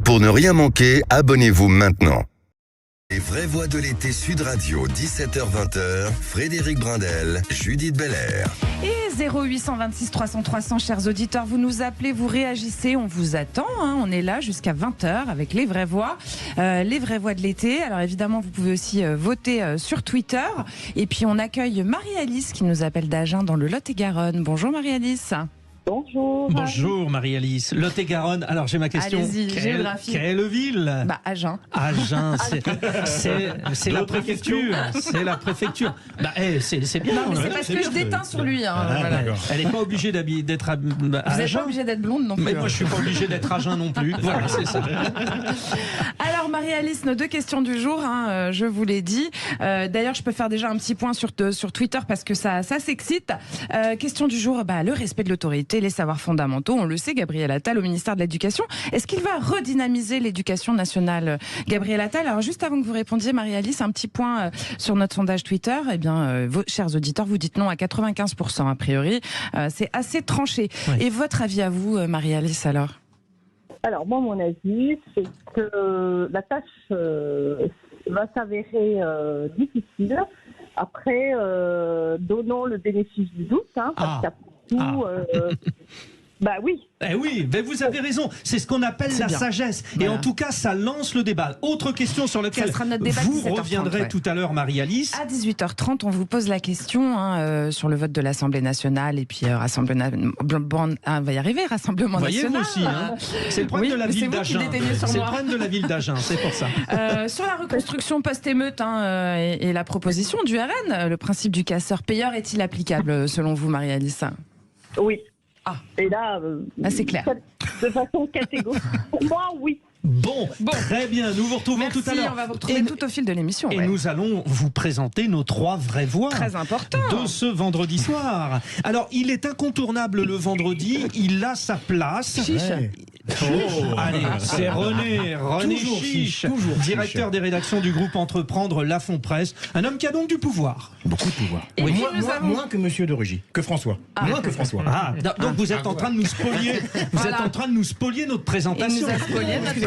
Pour ne rien manquer, abonnez-vous maintenant. Les vraies voix de l'été Sud Radio, 17h-20h, Frédéric Brindel, Judith Belair. Et 0826 300 300, chers auditeurs, vous nous appelez, vous réagissez, on vous attend, on est là jusqu'à 20h avec les vraies voix de l'été. Alors évidemment, vous pouvez aussi voter sur Twitter. Et puis on accueille Marie-Alice qui nous appelle d'Agen dans le Lot-et-Garonne. Bonjour Marie-Alice. Bonjour. Bonjour Marie-Alice. Lot-et-Garonne. Alors j'ai ma question. Allez-y, géographie. Quelle ville? Agen. Agen, c'est la préfecture. C'est la préfecture. C'est bien. Non, mais c'est parce que je déteins sur lui. Voilà. Elle n'est pas obligée d'être à Agen. Vous n'êtes pas obligée d'être blonde non plus. Mais moi je suis pas obligé d'être Agen non plus. Voilà, c'est ça. Alors Marie-Alice, nos deux questions du jour, je vous l'ai dit. D'ailleurs, je peux faire déjà un petit point sur Twitter parce que ça s'excite. Question du jour, le respect de l'autorité, les savoirs fondamentaux. On le sait, Gabriel Attal au ministère de l'Éducation. Est-ce qu'il va redynamiser l'éducation nationale, Gabriel Attal? Alors juste avant que vous répondiez, Marie-Alice, un petit point sur notre sondage Twitter. Eh bien, vos chers auditeurs, vous dites non à 95% a priori. C'est assez tranché. Oui. Et votre avis à vous, Marie-Alice, alors? Alors moi, mon avis, c'est que la tâche va s'avérer difficile. Après, donnons le bénéfice du doute, parce qu'après tout, oui. Eh oui, mais vous avez raison. C'est ce qu'on appelle la sagesse. Voilà. Et en tout cas, ça lance le débat. Autre question sur laquelle vous reviendrez tout à l'heure, Marie-Alice. À 18h30, on vous pose la question sur le vote de l'Assemblée nationale et puis Rassemblement national. Voyez vous aussi, c'est le problème de la ville d'Agen. C'est le problème de la ville d'Agen, c'est pour ça. Sur la reconstruction post-émeute et la proposition du RN, le principe du casseur-payeur est-il applicable selon vous, Marie-Alice? Oui. Et là, c'est clair. De façon catégorique. Pour moi, oui. Bon, très bien. Nous vous retrouvons tout à l'heure. On va vous retrouver tout au fil de l'émission. Et nous allons vous présenter nos 3 vraies voix. Très important. De ce vendredi soir. Alors, il est incontournable le vendredi. Il a sa place. Chiche. Allez, c'est René Chiche, directeur des rédactions du groupe Entreprendre La Fond Presse. Un homme qui a donc du pouvoir. Beaucoup de pouvoir. Oui. Moins que Monsieur de Rugy, que François. Moins que François. Donc vous êtes en train de nous spolier. Vous êtes en train de nous spolier notre présentation.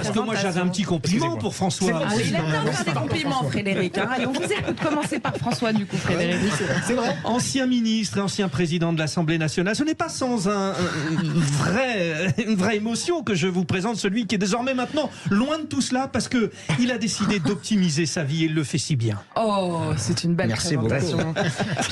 Parce que moi j'avais un petit compliment pour François. Il aime bien faire des compliments, Frédéric. Allez, on vous écoute. Commencez par François, du coup, Frédéric. C'est vrai. Ancien ministre et ancien président de l'Assemblée nationale. Ce n'est pas sans une vraie émotion que je vous présente celui qui est désormais maintenant loin de tout cela parce que il a décidé d'optimiser sa vie et il le fait si bien. Oh, c'est une belle présentation.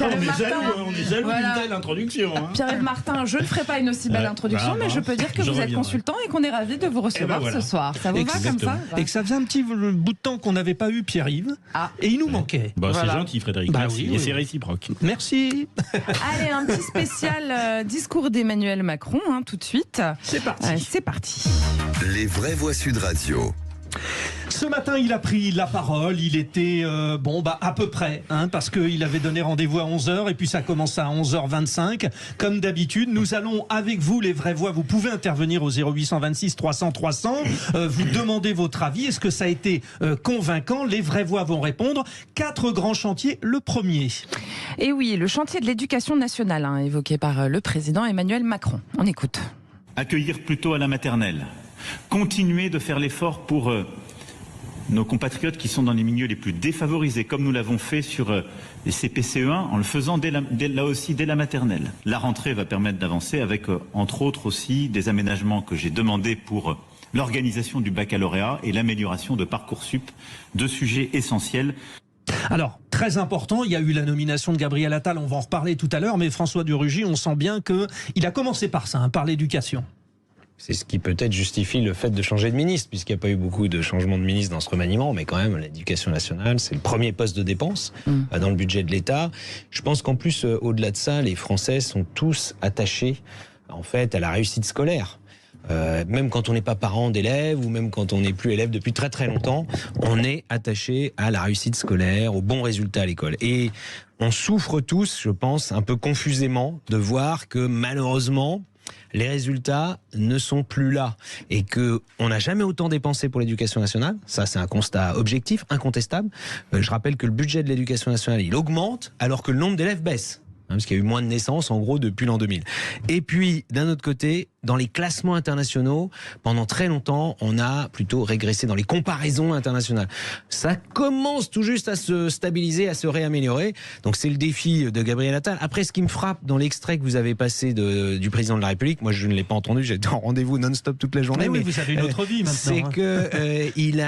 On est jaloux d'une telle introduction. Pierre-Yves Martin, je ne ferai pas une aussi belle introduction, mais je peux dire que vous êtes consultant et qu'on est ravis de vous recevoir ce soir. Ça vous va comme ça? Et que ça faisait un petit bout de temps qu'on n'avait pas eu Pierre-Yves et il nous manquait. C'est gentil, Frédéric. Merci. Et c'est réciproque. Merci. Allez, un petit spécial discours d'Emmanuel Macron, tout de suite. C'est parti. C'est parti. Les vraies voix Sud Radio. Ce matin, il a pris la parole. Il était, à peu près, parce qu'il avait donné rendez-vous à 11h et puis ça commence à 11h25. Comme d'habitude, nous allons avec vous, les vraies voix. Vous pouvez intervenir au 0826 300 300. Vous demandez votre avis. Est-ce que ça a été convaincant? Les vraies voix vont répondre. 4 grands chantiers. Le premier. Et oui, le chantier de l'éducation nationale, évoqué par le président Emmanuel Macron. On écoute. Accueillir plutôt à la maternelle. Continuer de faire l'effort pour nos compatriotes qui sont dans les milieux les plus défavorisés, comme nous l'avons fait sur les CPCE1, en le faisant là aussi dès la maternelle. La rentrée va permettre d'avancer avec, entre autres aussi, des aménagements que j'ai demandés pour l'organisation du baccalauréat et l'amélioration de Parcoursup, 2 sujets essentiels. Alors, très important, il y a eu la nomination de Gabriel Attal, on va en reparler tout à l'heure, mais François de Rugy, on sent bien qu'il a commencé par ça, par l'éducation. C'est ce qui peut-être justifie le fait de changer de ministre, puisqu'il n'y a pas eu beaucoup de changements de ministre dans ce remaniement, mais quand même, l'éducation nationale, c'est le premier poste de dépense dans le budget de l'État. Je pense qu'en plus, au-delà de ça, les Français sont tous attachés, en fait, à la réussite scolaire. Même quand on n'est pas parent d'élèves ou même quand on n'est plus élève depuis très très longtemps, on est attaché à la réussite scolaire, aux bons résultats à l'école. Et on souffre tous, je pense, un peu confusément de voir que malheureusement, les résultats ne sont plus là et qu'on n'a jamais autant dépensé pour l'éducation nationale. Ça, c'est un constat objectif, incontestable. Je rappelle que le budget de l'éducation nationale, il augmente alors que le nombre d'élèves baisse. parce qu'il y a eu moins de naissances, en gros, depuis l'an 2000. Et puis, d'un autre côté, dans les classements internationaux, pendant très longtemps, on a plutôt régressé dans les comparaisons internationales. Ça commence tout juste à se stabiliser, à se réaméliorer. Donc, c'est le défi de Gabriel Attal. Après, ce qui me frappe dans l'extrait que vous avez passé du président de la République, moi, je ne l'ai pas entendu, j'étais en rendez-vous non-stop toute la journée. Mais oui, vous avez une autre vie maintenant. C'est que il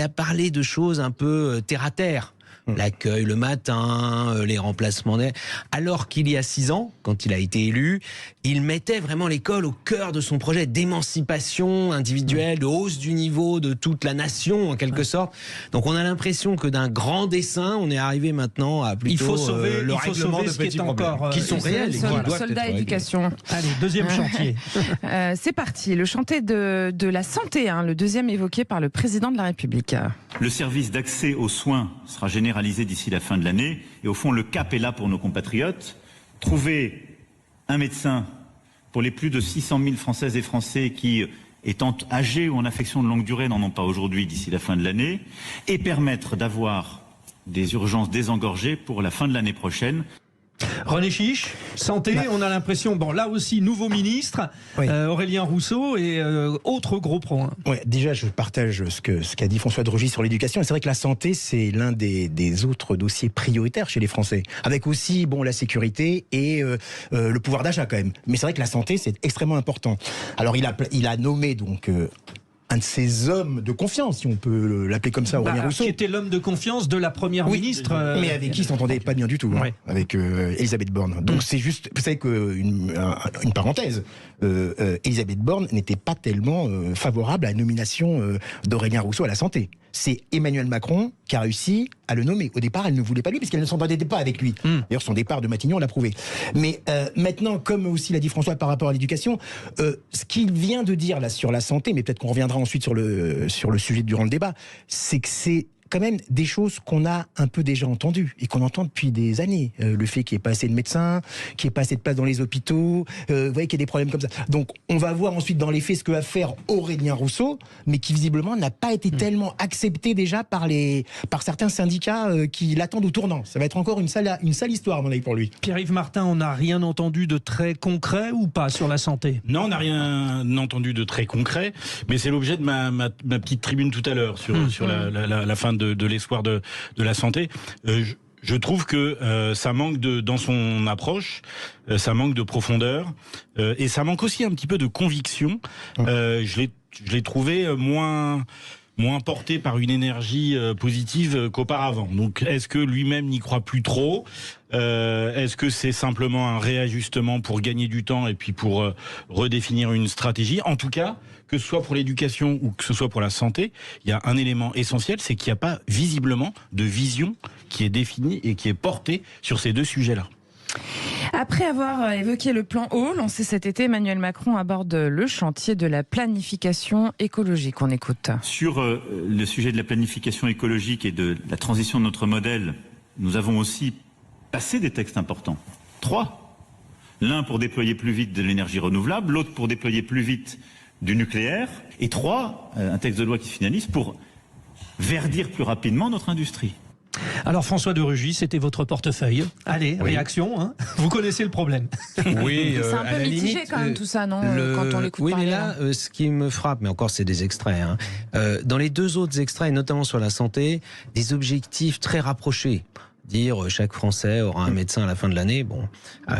a parlé de choses un peu terre à terre. L'accueil le matin, les remplacements. Alors qu'il y a 6 ans, quand il a été élu, il mettait vraiment l'école au cœur de son projet d'émancipation individuelle, de hausse du niveau de toute la nation, en quelque sorte. Donc on a l'impression que d'un grand dessin, on est arrivé maintenant à plutôt le règlement de petits problèmes qui sont réels et qui doivent soldat être éducation. réglés. Allez, deuxième chantier. C'est parti, le chantier de la santé, le deuxième évoqué par le président de la République. Le service d'accès aux soins sera généralisé d'ici la fin de l'année. Et au fond, le cap est là pour nos compatriotes. Trouver un médecin pour les plus de 600 000 Françaises et Français qui, étant âgés ou en affection de longue durée, n'en ont pas aujourd'hui d'ici la fin de l'année. Et permettre d'avoir des urgences désengorgées pour la fin de l'année prochaine. René Chiche, santé, on a l'impression, bon là aussi, nouveau ministre, Aurélien Rousseau et autre gros point. Ouais, déjà, je partage ce qu'a dit François de Rugy sur l'éducation. Et c'est vrai que la santé, c'est l'un des autres dossiers prioritaires chez les Français. Avec aussi, la sécurité et le pouvoir d'achat quand même. Mais c'est vrai que la santé, c'est extrêmement important. Alors, il a nommé donc un de ses hommes de confiance, si on peut l'appeler comme ça, Aurélien Rousseau. Qui était l'homme de confiance de la première ministre. Mais avec qui il s'entendait pas bien du tout, avec Elisabeth Borne. Donc c'est juste, vous savez qu'une parenthèse, Elisabeth Borne n'était pas tellement favorable à la nomination d'Aurélien Rousseau à la santé. C'est Emmanuel Macron qui a réussi à le nommer. Au départ, elle ne voulait pas lui, parce qu'elle ne s'entendait pas avec lui. D'ailleurs, son départ de Matignon l'a prouvé. Mais maintenant, comme aussi l'a dit François par rapport à l'éducation, ce qu'il vient de dire là sur la santé, mais peut-être qu'on reviendra ensuite sur le sujet durant le débat, c'est que c'est quand même des choses qu'on a un peu déjà entendues et qu'on entend depuis des années. Le fait qu'il n'y ait pas assez de médecins, qu'il n'y ait pas assez de place dans les hôpitaux, vous voyez qu'il y a des problèmes comme ça. Donc on va voir ensuite dans les faits ce que va faire Aurélien Rousseau, mais qui visiblement n'a pas été tellement accepté déjà par certains syndicats qui l'attendent au tournant. Ça va être encore une sale histoire à mon avis pour lui. Pierre-Yves Martin, on n'a rien entendu de très concret ou pas sur la santé? Non, on n'a rien entendu de très concret, mais c'est l'objet de ma petite tribune tout à l'heure sur la fin de l'espoir de la santé. Je trouve que ça manque dans son approche, ça manque de profondeur, et ça manque aussi un petit peu de conviction. Je l'ai trouvé moins porté par une énergie positive qu'auparavant. Donc, est-ce que lui-même n'y croit plus trop ? Est-ce que c'est simplement un réajustement pour gagner du temps et puis pour redéfinir une stratégie ? En tout cas, que ce soit pour l'éducation ou que ce soit pour la santé, il y a un élément essentiel, c'est qu'il n'y a pas visiblement de vision qui est définie et qui est portée sur ces deux sujets-là. Après avoir évoqué le plan eau lancé cet été, Emmanuel Macron aborde le chantier de la planification écologique. On écoute. Sur le sujet de la planification écologique et de la transition de notre modèle, nous avons aussi passé des textes importants. 3. L'un pour déployer plus vite de l'énergie renouvelable, l'autre pour déployer plus vite du nucléaire, et 3, un texte de loi qui se finalise pour verdir plus rapidement notre industrie. Alors François de Rugy, c'était votre portefeuille. Allez, réaction, hein. Vous connaissez le problème. Oui, c'est un peu mitigé limite, quand même tout ça, non quand on l'écoute parler. Oui, mais là, ce qui me frappe, mais encore c'est des extraits, dans les deux autres extraits, et notamment sur la santé, des objectifs très rapprochés. Dire chaque Français aura un médecin à la fin de l'année,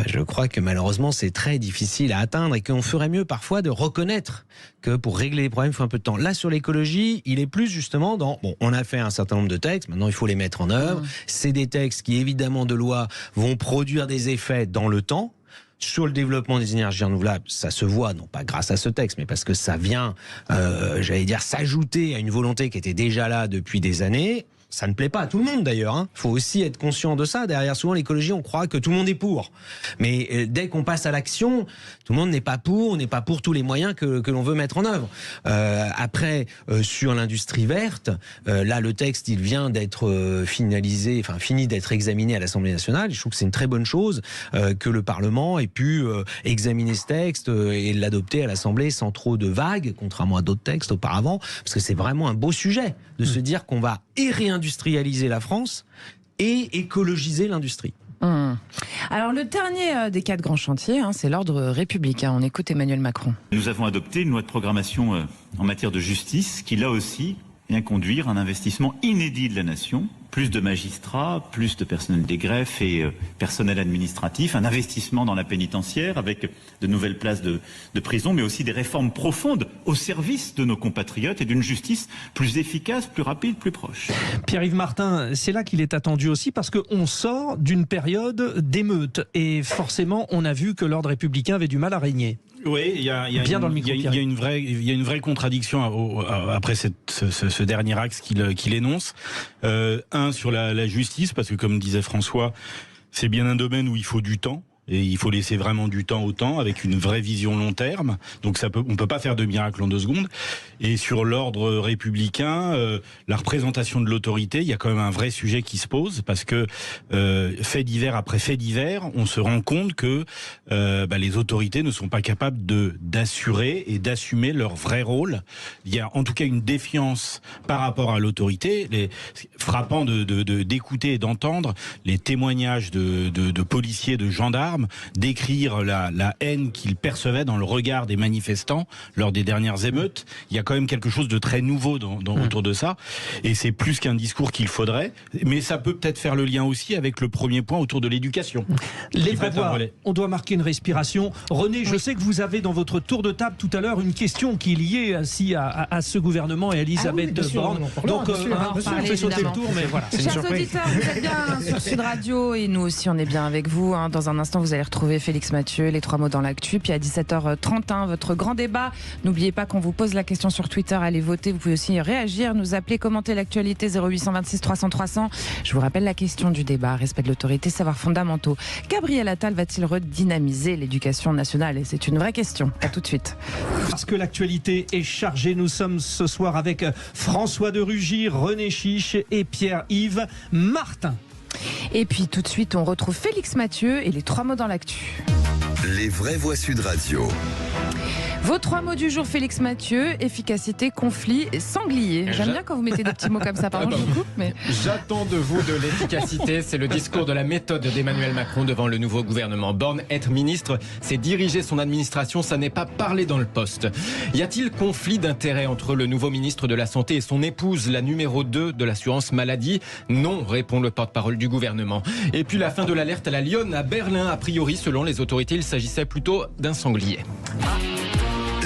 je crois que malheureusement c'est très difficile à atteindre et qu'on ferait mieux parfois de reconnaître que pour régler les problèmes il faut un peu de temps. Là sur l'écologie, il est plus justement on a fait un certain nombre de textes, maintenant il faut les mettre en œuvre. C'est des textes qui évidemment de loi vont produire des effets dans le temps. Sur le développement des énergies renouvelables, ça se voit, non pas grâce à ce texte, mais parce que ça vient, s'ajouter à une volonté qui était déjà là depuis des années. Ça ne plaît pas à tout le monde d'ailleurs. Il faut aussi être conscient de ça. Derrière, souvent, l'écologie, on croit que tout le monde est pour. Mais dès qu'on passe à l'action, tout le monde n'est pas pour tous les moyens que l'on veut mettre en œuvre. Après, sur l'industrie verte, là, le texte, il vient d'être fini d'être examiné à l'Assemblée nationale. Je trouve que c'est une très bonne chose que le Parlement ait pu examiner ce texte et l'adopter à l'Assemblée sans trop de vagues, contrairement à d'autres textes auparavant, parce que c'est vraiment un beau sujet de se dire qu'on va réindustrialiser la France et écologiser l'industrie. Alors le dernier des 4 grands chantiers, c'est l'ordre républicain. On écoute Emmanuel Macron. Nous avons adopté une loi de programmation en matière de justice qui, là aussi, vient conduire un investissement inédit de la nation. Plus de magistrats, plus de personnel des greffes et personnel administratif, un investissement dans la pénitentiaire avec de nouvelles places de prison, mais aussi des réformes profondes au service de nos compatriotes et d'une justice plus efficace, plus rapide, plus proche. Pierre-Yves Martin, c'est là qu'il est attendu aussi parce qu'on sort d'une période d'émeute et forcément on a vu que l'ordre républicain avait du mal à régner. Oui, il y a une vraie contradiction après ce dernier axe qu'il énonce. Un sur la justice, parce que comme disait François, c'est bien un domaine où il faut du temps. Et il faut laisser vraiment du temps au temps, avec une vraie vision long terme. Donc on peut pas faire de miracle en 2 secondes. Et sur l'ordre républicain, la représentation de l'autorité, il y a quand même un vrai sujet qui se pose, parce que fait divers après fait divers, on se rend compte que les autorités ne sont pas capables d'assurer et d'assumer leur vrai rôle. Il y a en tout cas une défiance par rapport à l'autorité. Frappant d'écouter et d'entendre les témoignages de policiers, de gendarmes, décrire la haine qu'ils percevaient dans le regard des manifestants lors des dernières émeutes. Il y a quand même quelque chose de très nouveau autour de ça, et c'est plus qu'un discours qu'il faudrait, mais ça peut peut-être faire le lien aussi avec le premier point autour de l'éducation. Les vrais voix, on doit marquer une respiration. René, je sais que vous avez dans votre tour de table tout à l'heure une question qui est liée à ce gouvernement et à Elisabeth Borne. Donc on fait sauter le tour, mais voilà. Chers auditeurs, vous êtes bien sur Sud Radio et nous aussi on est bien avec vous. Dans un instant, vous allez retrouver Félix Mathieu, les 3 mots dans l'actu. Puis à 17h30, votre grand débat. N'oubliez pas qu'on vous pose la question sur Twitter. Allez voter. Vous pouvez aussi réagir, nous appeler, commenter l'actualité 0826 300 300. Je vous rappelle la question du débat. Respect de l'autorité, savoirs fondamentaux. Gabriel Attal va-t-il redynamiser l'éducation nationale? Et c'est une vraie question. À tout de suite. Parce que l'actualité est chargée. Nous sommes ce soir avec François de Rugy, René Chiche et Pierre-Yves Martin. Et puis tout de suite, on retrouve Félix Mathieu et les 3 mots dans l'actu. Les vraies voix Sud Radio. Vos 3 mots du jour, Félix Mathieu: efficacité, conflit et sanglier. J'aime bien quand vous mettez des petits mots comme ça, pardon, je vous coupe. Mais... J'attends de vous de l'efficacité. C'est le discours de la méthode d'Emmanuel Macron devant le nouveau gouvernement Borne. Être ministre, c'est diriger son administration, ça n'est pas parler dans le poste. Y a-t-il conflit d'intérêts entre le nouveau ministre de la Santé et son épouse, la numéro 2 de l'assurance maladie? Non, répond le porte-parole du gouvernement. Et puis la fin de l'alerte à la lionne à Berlin. A priori, selon les autorités, il s'agissait plutôt d'un sanglier.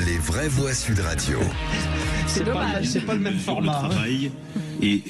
Les vraies voix Sud Radio. C'est dommage. C'est pas le même format. Le travail et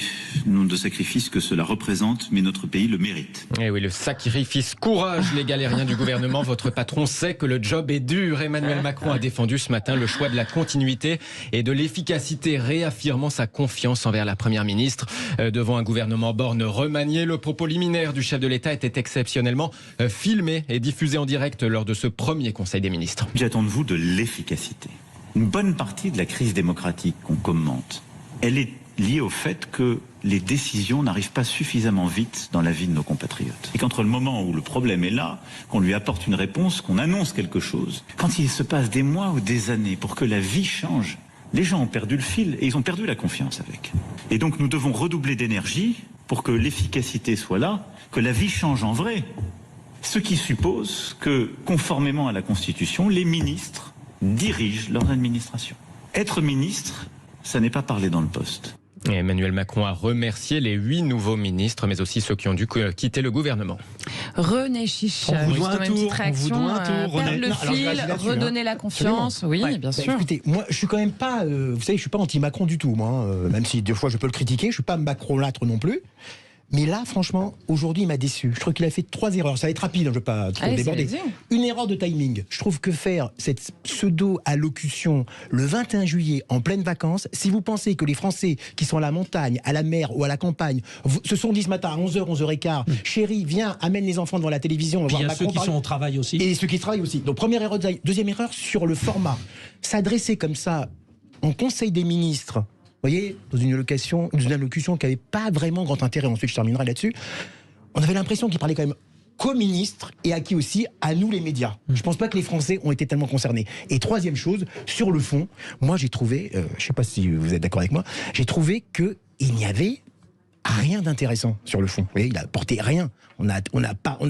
le nombre de sacrifices que cela représente, mais notre pays le mérite. Et oui, le sacrifice, courage les galériens du gouvernement. Votre patron sait que le job est dur. Emmanuel Macron a défendu ce matin le choix de la continuité et de l'efficacité, réaffirmant sa confiance envers la première ministre. Devant un gouvernement Borne remanié, le propos liminaire du chef de l'État était exceptionnellement filmé et diffusé en direct lors de ce premier Conseil des ministres. J'attends de vous de l'efficacité. Une bonne partie de la crise démocratique qu'on commente, elle est liée au fait que les décisions n'arrivent pas suffisamment vite dans la vie de nos compatriotes. Et qu'entre le moment où le problème est là, qu'on lui apporte une réponse, qu'on annonce quelque chose, quand il se passe des mois ou des années pour que la vie change, les gens ont perdu le fil et ils ont perdu la confiance avec. Et donc nous devons redoubler d'énergie pour que l'efficacité soit là, que la vie change en vrai. Ce qui suppose que, conformément à la Constitution, les ministres dirigent leur administration. Être ministre, ça n'est pas parler dans le poste. Et Emmanuel Macron a remercié les 8 nouveaux ministres, mais aussi ceux qui ont dû quitter le gouvernement. René Chiche, on vous doit un une petite tour, réaction, perdre le fil, redonner la confiance. Oui, ouais, bien sûr. Écoutez, moi, je suis quand même pas, vous savez, je suis pas anti-Macron du tout, moi. Même si des fois je peux le critiquer, je suis pas macronâtre non plus. Mais là, franchement, aujourd'hui, il m'a déçu. Je trouve qu'il a fait 3 erreurs. Ça va être rapide, je ne veux pas trop déborder. Une erreur de timing. Je trouve que faire cette pseudo-allocution le 21 juillet, en pleine vacances, si vous pensez que les Français qui sont à la montagne, à la mer ou à la campagne, se sont dit ce matin à 11h, 11h15, chérie, viens, amène les enfants devant la télévision. Puis il y a ceux qui sont au travail aussi. Et ceux qui travaillent aussi. Donc, première erreur. Deuxième erreur, sur le format. S'adresser comme ça en Conseil des ministres, vous voyez, dans une allocution qui n'avait pas vraiment grand intérêt. Ensuite, je terminerai là-dessus. On avait l'impression qu'il parlait quand même qu'aux ministres et à qui aussi, à nous les médias. Je ne pense pas que les Français ont été tellement concernés. Et troisième chose, sur le fond, moi j'ai trouvé, je ne sais pas si vous êtes d'accord avec moi, j'ai trouvé qu'il n'y avait rien d'intéressant sur le fond. Vous voyez, il a apporté rien. On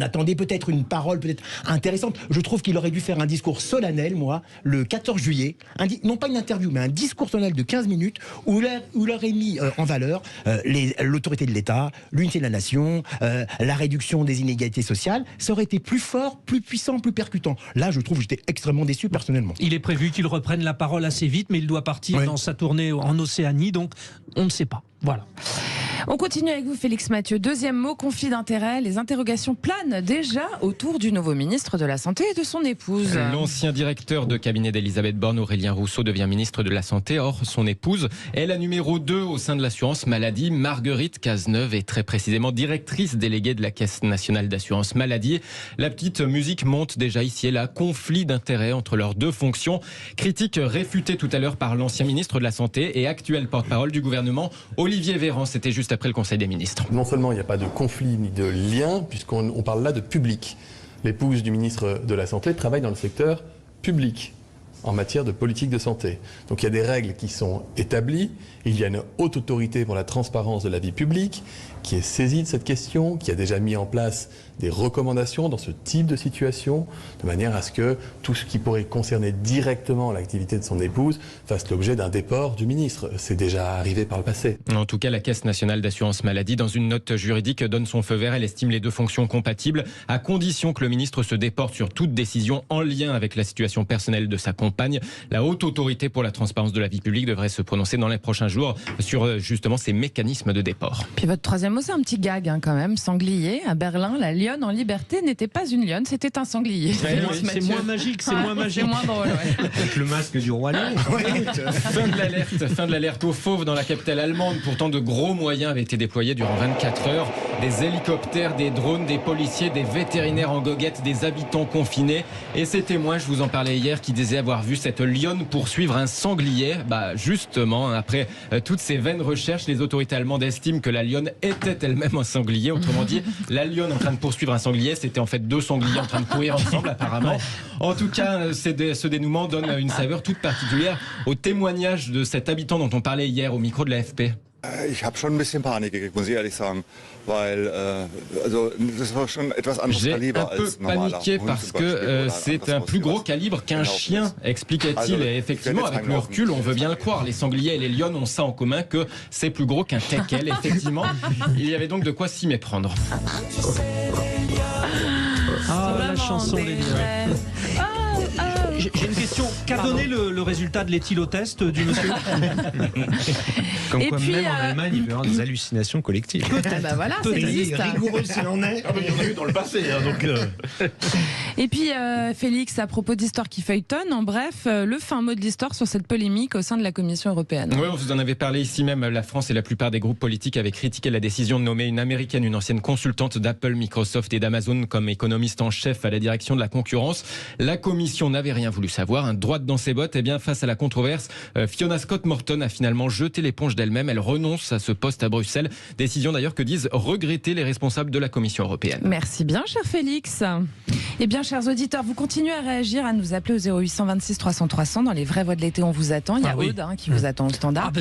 attendait peut-être une parole peut-être intéressante. Je trouve qu'il aurait dû faire un discours solennel, moi, le 14 juillet. Non pas une interview, mais un discours solennel de 15 minutes où il aurait mis en valeur l'autorité de l'État, l'unité de la nation, la réduction des inégalités sociales. Ça aurait été plus fort, plus puissant, plus percutant. Là, je trouve que j'étais extrêmement déçu personnellement. Il est prévu qu'il reprenne la parole assez vite, mais il doit partir dans sa tournée en Océanie, donc on ne sait pas. Voilà. On continue avec vous, Félix Mathieu. Deuxième mot, conflit d'intérêts. Les interrogations planent déjà autour du nouveau ministre de la Santé et de son épouse. L'ancien directeur de cabinet d'Elisabeth Borne, Aurélien Rousseau, devient ministre de la Santé. Or, son épouse est la numéro 2 au sein de l'assurance maladie. Marguerite Cazeneuve est très précisément directrice déléguée de la Caisse nationale d'assurance maladie. La petite musique monte déjà ici et là. Conflit d'intérêts entre leurs deux fonctions. Critique réfutée tout à l'heure par l'ancien ministre de la Santé et actuel porte-parole du gouvernement, Olivier Véran. C'était juste après le Conseil des ministres. Non seulement il n'y a pas de conflit ni de lien, puisqu'on parle là de public. L'épouse du ministre de la Santé travaille dans le secteur public en matière de politique de santé. Donc il y a des règles qui sont établies. Il y a une haute autorité pour la transparence de la vie publique qui est saisie de cette question, qui a déjà mis en place des recommandations dans ce type de situation, de manière à ce que tout ce qui pourrait concerner directement l'activité de son épouse fasse l'objet d'un déport du ministre. C'est déjà arrivé par le passé. En tout cas, la Caisse nationale d'assurance maladie, dans une note juridique, donne son feu vert. Elle estime les deux fonctions compatibles, à condition que le ministre se déporte sur toute décision en lien avec la situation personnelle de sa compagne. La haute autorité pour la transparence de la vie publique devrait se prononcer dans les prochains jours sur justement ces mécanismes de déport. Puis votre troisième mot, c'est un petit gag quand même. Sanglier. À Berlin, la lionne en liberté n'était pas une lionne, c'était un sanglier. C'est moins magique, c'est moins magique. C'est moins drôle, Avec le masque du roi Lion. Fin de l'alerte aux fauves dans la capitale allemande. Pourtant, de gros moyens avaient été déployés durant 24 heures. Des hélicoptères, des drones, des policiers, des vétérinaires en goguette, des habitants confinés. Et ces témoins, je vous en parlais hier, qui disaient avoir vu cette lionne poursuivre un sanglier. Justement, après toutes ces vaines recherches, les autorités allemandes estiment que la lionne était elle-même un sanglier. Autrement dit, la lionne en train de poursuivre un sanglier, c'était en fait deux sangliers en train de courir ensemble apparemment. En tout cas, ce dénouement donne une saveur toute particulière au témoignage de cet habitant dont on parlait hier au micro de l'AFP. Ich habe schon ein bisschen Panik gekriegt, muss ich ehrlich sagen, weil das war schon etwas anderes Kaliber als normaler. J'ai un peu paniqué parce que c'est un plus gros calibre qu'un chien, expliquait-il. Et effectivement, avec le recul, on veut bien le croire. Les sangliers et les lionnes ont ça en commun que c'est plus gros qu'un teckel. Effectivement, il y avait donc de quoi s'y méprendre. La chanson des lionnes. J'ai une question. Qu'a donné le résultat de l'éthylotest du monsieur? Comme Et quoi, puis, même en Allemagne, il peut y avoir des hallucinations collectives. Voilà, ça existe. Rigoureux s'il en est. Il y en a eu dans le passé, donc. Et puis, Félix, à propos d'histoire qui feuilletonne, en bref, le fin mot de l'histoire sur cette polémique au sein de la Commission européenne. Oui, on vous en avait parlé ici même. La France et la plupart des groupes politiques avaient critiqué la décision de nommer une américaine, une ancienne consultante d'Apple, Microsoft et d'Amazon comme économiste en chef à la direction de la concurrence. La Commission n'avait rien voulu savoir, droite dans ses bottes. Et bien, face à la controverse, Fiona Scott Morton a finalement jeté l'éponge d'elle-même. Elle renonce à ce poste à Bruxelles. Décision d'ailleurs que disent regretter les responsables de la Commission européenne. Merci bien, cher Félix. Eh bien, chers auditeurs, vous continuez à réagir, à nous appeler au 0826 300 300. Dans les vraies voix de l'été, on vous attend. Il y a Aude qui vous attend au standard.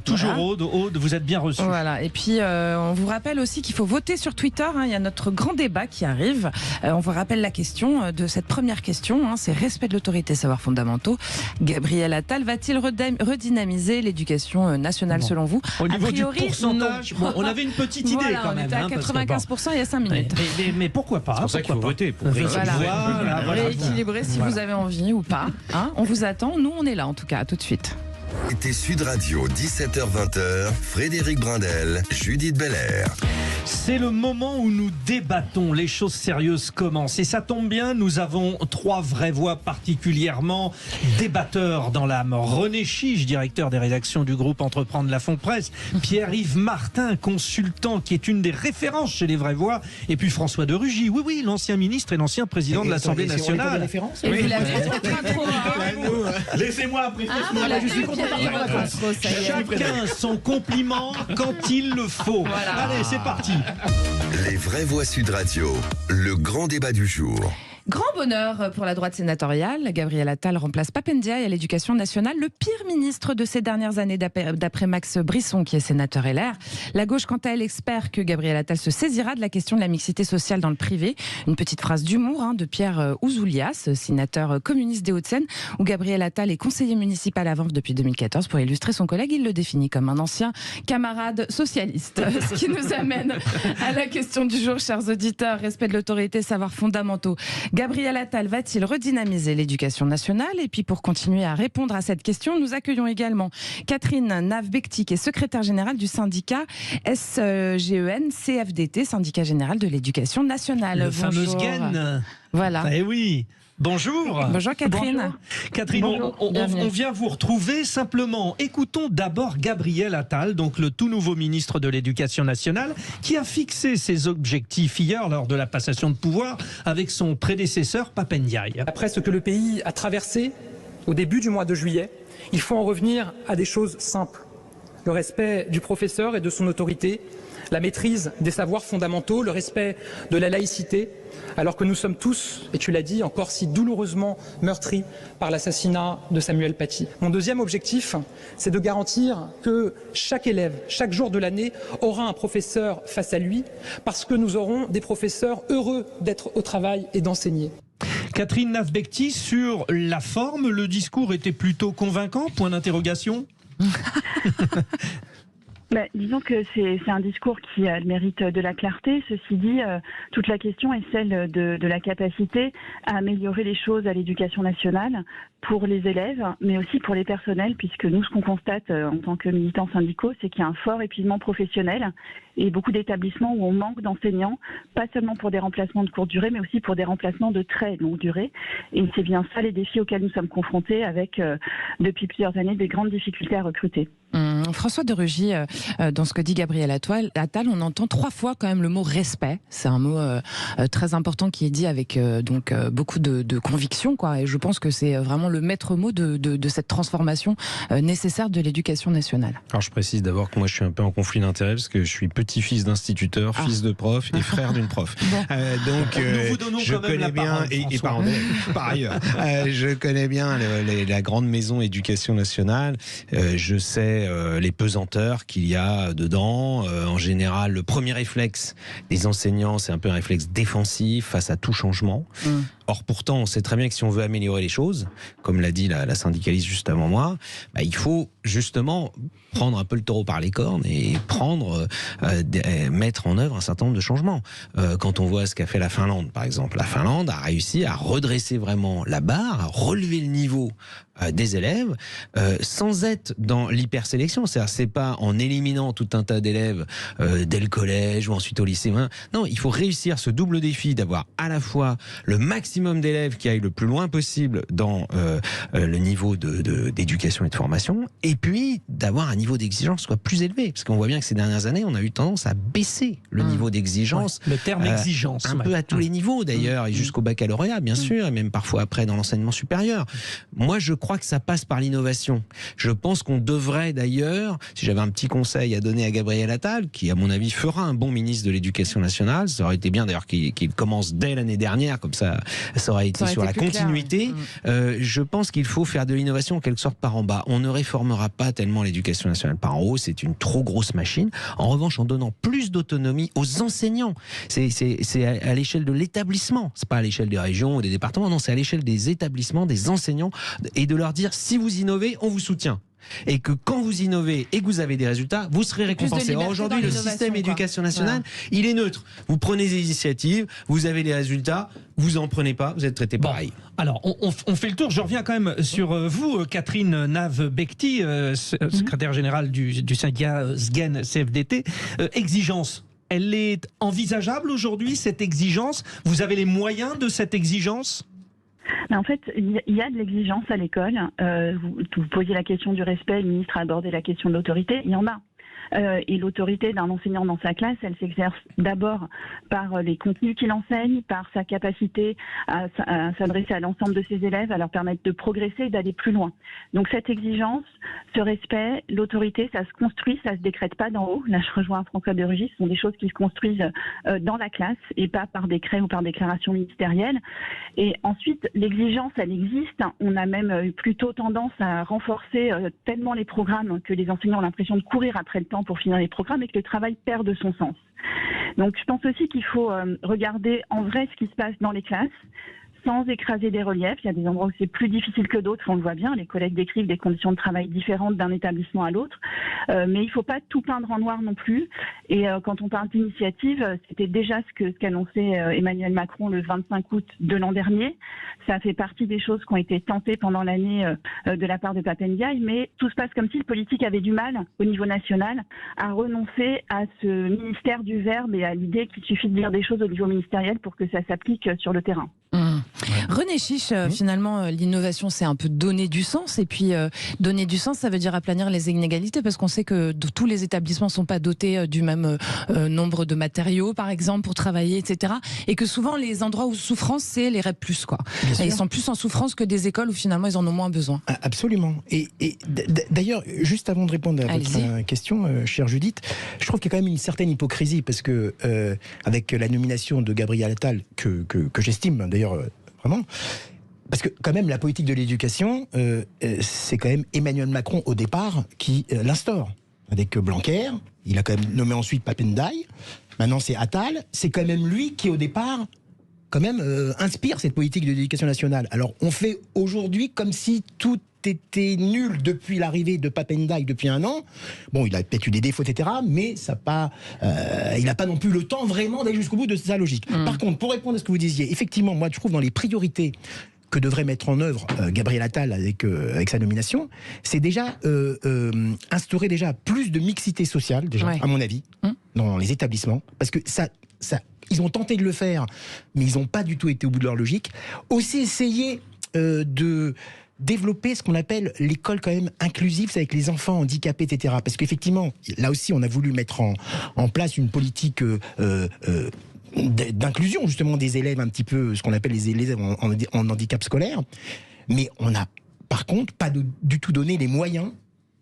Toujours voilà. Aude, vous êtes bien reçu. Voilà. Et puis, on vous rappelle aussi qu'il faut voter sur Twitter. Il y a notre grand débat qui arrive. On vous rappelle la question de cette première question. C'est respect de l'autorité, savoirs fondamentaux. Gabriel Attal va-t-il redynamiser l'éducation nationale selon vous? Au niveau du pourcentage, on avait une petite idée quand même. On était à 95% il y a 5 minutes. Mais pourquoi pas? C'est pour ça qu'il faut voter. Pour rééquilibrer si vous avez envie ou pas. On vous attend. Nous, on est là en tout cas. À tout de suite. C'était Sud Radio, 17h-20h, Frédéric Brindel, Judith Belair. C'est le moment où nous débattons, les choses sérieuses commencent. Et ça tombe bien, nous avons 3 vraies voix particulièrement débatteurs dans l'âme. René Chiche, directeur des rédactions du groupe Entreprendre la Fond-Presse. Pierre-Yves Martin, consultant, qui est une des références chez les vraies voix. Et puis François de Rugy, oui, l'ancien ministre et l'ancien président de l'Assemblée nationale. Laissez-moi apprécier ce moment. Je suis content. Chacun son compliment quand il le faut. Allez, c'est parti. Les vraies voix Sud Radio, le grand débat du jour. Grand bonheur pour la droite sénatoriale. Gabriel Attal remplace Pape Ndiaye à l'Éducation nationale, le pire ministre de ces dernières années d'après Max Brisson, qui est sénateur LR. La gauche, quant à elle, espère que Gabriel Attal se saisira de la question de la mixité sociale dans le privé. Une petite phrase d'humour de Pierre Ouzoulias, sénateur communiste des Hauts-de-Seine, où Gabriel Attal est conseiller municipal à Vanves depuis 2014. Pour illustrer son collègue, il le définit comme un ancien camarade socialiste. Ce qui nous amène à la question du jour, chers auditeurs. Respect de l'autorité, savoirs fondamentaux. Gabriel Attal va-t-il redynamiser l'éducation nationale? Et puis pour continuer à répondre à cette question, nous accueillons également Catherine Nave-Becti, qui est secrétaire générale du syndicat SGEN-CFDT, syndicat général de l'éducation nationale. Le fameux SGEN. Voilà. Eh oui. Bonjour. Bonjour Catherine. Bonjour. Catherine, bonjour. On vient vous retrouver simplement. Écoutons d'abord Gabriel Attal, donc le tout nouveau ministre de l'Éducation nationale, qui a fixé ses objectifs hier lors de la passation de pouvoir avec son prédécesseur Pape Ndiaye. Après ce que le pays a traversé au début du mois de juillet, il faut en revenir à des choses simples. Le respect du professeur et de son autorité, la maîtrise des savoirs fondamentaux, le respect de la laïcité, alors que nous sommes tous, et tu l'as dit, encore si douloureusement meurtris par l'assassinat de Samuel Paty. Mon deuxième objectif, c'est de garantir que chaque élève, chaque jour de l'année, aura un professeur face à lui, parce que nous aurons des professeurs heureux d'être au travail et d'enseigner. Catherine Nave-Becti, sur la forme, le discours était plutôt convaincant, point d'interrogation. Disons que c'est un discours qui a le mérite de la clarté. Ceci dit, toute la question est celle de la capacité à améliorer les choses à l'éducation nationale pour les élèves, mais aussi pour les personnels, puisque nous, ce qu'on constate en tant que militants syndicaux, c'est qu'il y a un fort épuisement professionnel et beaucoup d'établissements où on manque d'enseignants, pas seulement pour des remplacements de courte durée, mais aussi pour des remplacements de très longue durée. Et c'est bien ça les défis auxquels nous sommes confrontés avec, depuis plusieurs années, des grandes difficultés à recruter. François de Rugy, dans ce que dit Gabriel Attal, on entend 3 fois quand même le mot respect. C'est un mot très important qui est dit avec beaucoup de conviction, quoi. Et je pense que c'est vraiment le maître mot de cette transformation nécessaire de l'éducation nationale. Alors je précise d'abord que moi je suis un peu en conflit d'intérêts parce que je suis petit-fils d'instituteur, fils de prof et frère d'une prof. Donc nous vous donnons je quand même connais la bien parole, par ailleurs, je connais bien la grande maison éducation nationale. Je sais les pesanteurs qu'il y a dedans. En général, le premier réflexe des enseignants, c'est un peu un réflexe défensif face à tout changement. Or, pourtant, on sait très bien que si on veut améliorer les choses, comme l'a dit la syndicaliste juste avant moi, il faut justement prendre un peu le taureau par les cornes et mettre en œuvre un certain nombre de changements. Quand on voit ce qu'a fait la Finlande, par exemple, la Finlande a réussi à redresser vraiment la barre, à relever le niveau des élèves, sans être dans l'hypersélection. C'est-à-dire, c'est pas en éliminant tout un tas d'élèves dès le collège ou ensuite au lycée. Non, il faut réussir ce double défi d'avoir à la fois le maximum d'élèves qui aillent le plus loin possible dans le niveau d'éducation et de formation, et puis d'avoir un niveau d'exigence soit plus élevé. Parce qu'on voit bien que ces dernières années, on a eu tendance à baisser le niveau d'exigence. Le terme exigence. Un peu à tous les niveaux d'ailleurs, et jusqu'au baccalauréat, bien sûr, et même parfois après dans l'enseignement supérieur. Moi, je crois que ça passe par l'innovation. Je pense qu'on devrait d'ailleurs, si j'avais un petit conseil à donner à Gabriel Attal, qui à mon avis fera un bon ministre de l'Éducation nationale, ça aurait été bien d'ailleurs qu'il commence dès l'année dernière, comme ça aurait été sur la continuité. Je pense qu'il faut faire de l'innovation en quelque sorte par en bas. On ne réformera pas tellement l'éducation nationale par en haut, c'est une trop grosse machine. En revanche, en donnant plus d'autonomie aux enseignants, c'est à l'échelle de l'établissement, c'est pas à l'échelle des régions ou des départements, non, c'est à l'échelle des établissements, des enseignants, et de leur dire si vous innovez, on vous soutient. Et que quand vous innovez et que vous avez des résultats, vous serez récompensé. Or, aujourd'hui, le système éducation nationale, il est neutre. Vous prenez des initiatives, vous avez des résultats, vous en prenez pas, vous êtes traité pareil. Alors, on fait le tour. Je reviens quand même sur vous, Catherine Nave-Becti, secrétaire générale du syndicat SGEN-CFDT. Exigence. Elle est envisageable aujourd'hui, cette exigence? Vous avez les moyens de cette exigence? En fait, il y a de l'exigence à l'école. Vous posiez la question du respect, le ministre a abordé la question de l'autorité. Il y en a. Et l'autorité d'un enseignant dans sa classe, elle s'exerce d'abord par les contenus qu'il enseigne, par sa capacité à s'adresser à l'ensemble de ses élèves, à leur permettre de progresser et d'aller plus loin. Donc cette exigence, ce respect, l'autorité, ça se construit, ça se décrète pas d'en haut. Là, je rejoins François de Rugy, ce sont des choses qui se construisent dans la classe et pas par décret ou par déclaration ministérielle. Et ensuite, l'exigence, elle existe. On a même plutôt tendance à renforcer tellement les programmes que les enseignants ont l'impression de courir après le temps pour finir les programmes et que le travail perd de son sens. Donc je pense aussi qu'il faut regarder en vrai ce qui se passe dans les classes, sans écraser des reliefs. Il y a des endroits où c'est plus difficile que d'autres, on le voit bien. Les collègues décrivent des conditions de travail différentes d'un établissement à l'autre. Mais il ne faut pas tout peindre en noir non plus. Et quand on parle d'initiative, c'était déjà ce qu'annonçait Emmanuel Macron le 25 août de l'an dernier. Ça fait partie des choses qui ont été tentées pendant l'année de la part de Pape Ndiaye. Mais tout se passe comme si le politique avait du mal, au niveau national, à renoncer à ce ministère du verbe et à l'idée qu'il suffit de dire des choses au niveau ministériel pour que ça s'applique sur le terrain. René Chiche, finalement, l'innovation, c'est un peu donner du sens. Et puis, donner du sens, ça veut dire aplanir les inégalités, parce qu'on sait que tous les établissements ne sont pas dotés du même nombre de matériaux, par exemple, pour travailler, etc. Et que souvent, les endroits où souffrance, c'est les REP+, quoi. Et ils sont plus en souffrance que des écoles où finalement, ils en ont moins besoin. Absolument. Et d'ailleurs, juste avant de répondre à votre question, chère Judith, je trouve qu'il y a quand même une certaine hypocrisie, parce que avec la nomination de Gabriel Attal, que j'estime d'ailleurs vraiment, parce que quand même la politique de l'éducation, c'est quand même Emmanuel Macron au départ qui l'instaure. Avec Blanquer, il a quand même nommé ensuite Pape Ndiaye, maintenant c'est Attal, c'est quand même lui qui au départ quand même inspire cette politique de l'éducation nationale. Alors on fait aujourd'hui comme si tout était nul depuis l'arrivée de Pape Ndiaye depuis 1 an. Bon, il a peut-être eu des défauts, etc., mais ça il n'a pas non plus le temps vraiment d'aller jusqu'au bout de sa logique. Par contre, pour répondre à ce que vous disiez, effectivement, moi je trouve dans les priorités que devrait mettre en œuvre Gabriel Attal avec sa nomination, c'est déjà instaurer déjà plus de mixité sociale, déjà, à mon avis, dans les établissements, parce que ça, ils ont tenté de le faire, mais ils n'ont pas du tout été au bout de leur logique. Aussi essayer de développer ce qu'on appelle l'école quand même inclusive, c'est avec les enfants handicapés, etc. Parce qu'effectivement, là aussi, on a voulu mettre en place une politique d'inclusion justement des élèves, un petit peu ce qu'on appelle les élèves en handicap scolaire. Mais on n'a par contre pas du tout donné les moyens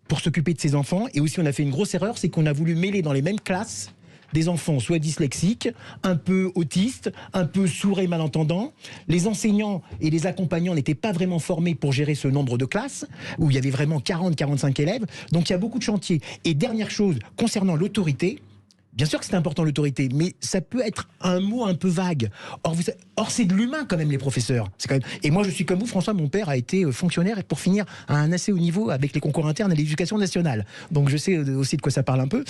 pour s'occuper de ces enfants. Et aussi, on a fait une grosse erreur, c'est qu'on a voulu mêler dans les mêmes classes des enfants soit dyslexiques, un peu autistes, un peu sourds et malentendants. Les enseignants et les accompagnants n'étaient pas vraiment formés pour gérer ce nombre de classes, où il y avait vraiment 40-45 élèves. Donc il y a beaucoup de chantiers. Et dernière chose, concernant l'autorité, bien sûr que c'est important l'autorité, mais ça peut être un mot un peu vague. Or c'est de l'humain quand même les professeurs. C'est quand même... Et moi je suis comme vous, François, mon père a été fonctionnaire et pour finir à un assez haut niveau avec les concours internes à l'éducation nationale. Donc je sais aussi de quoi ça parle un peu.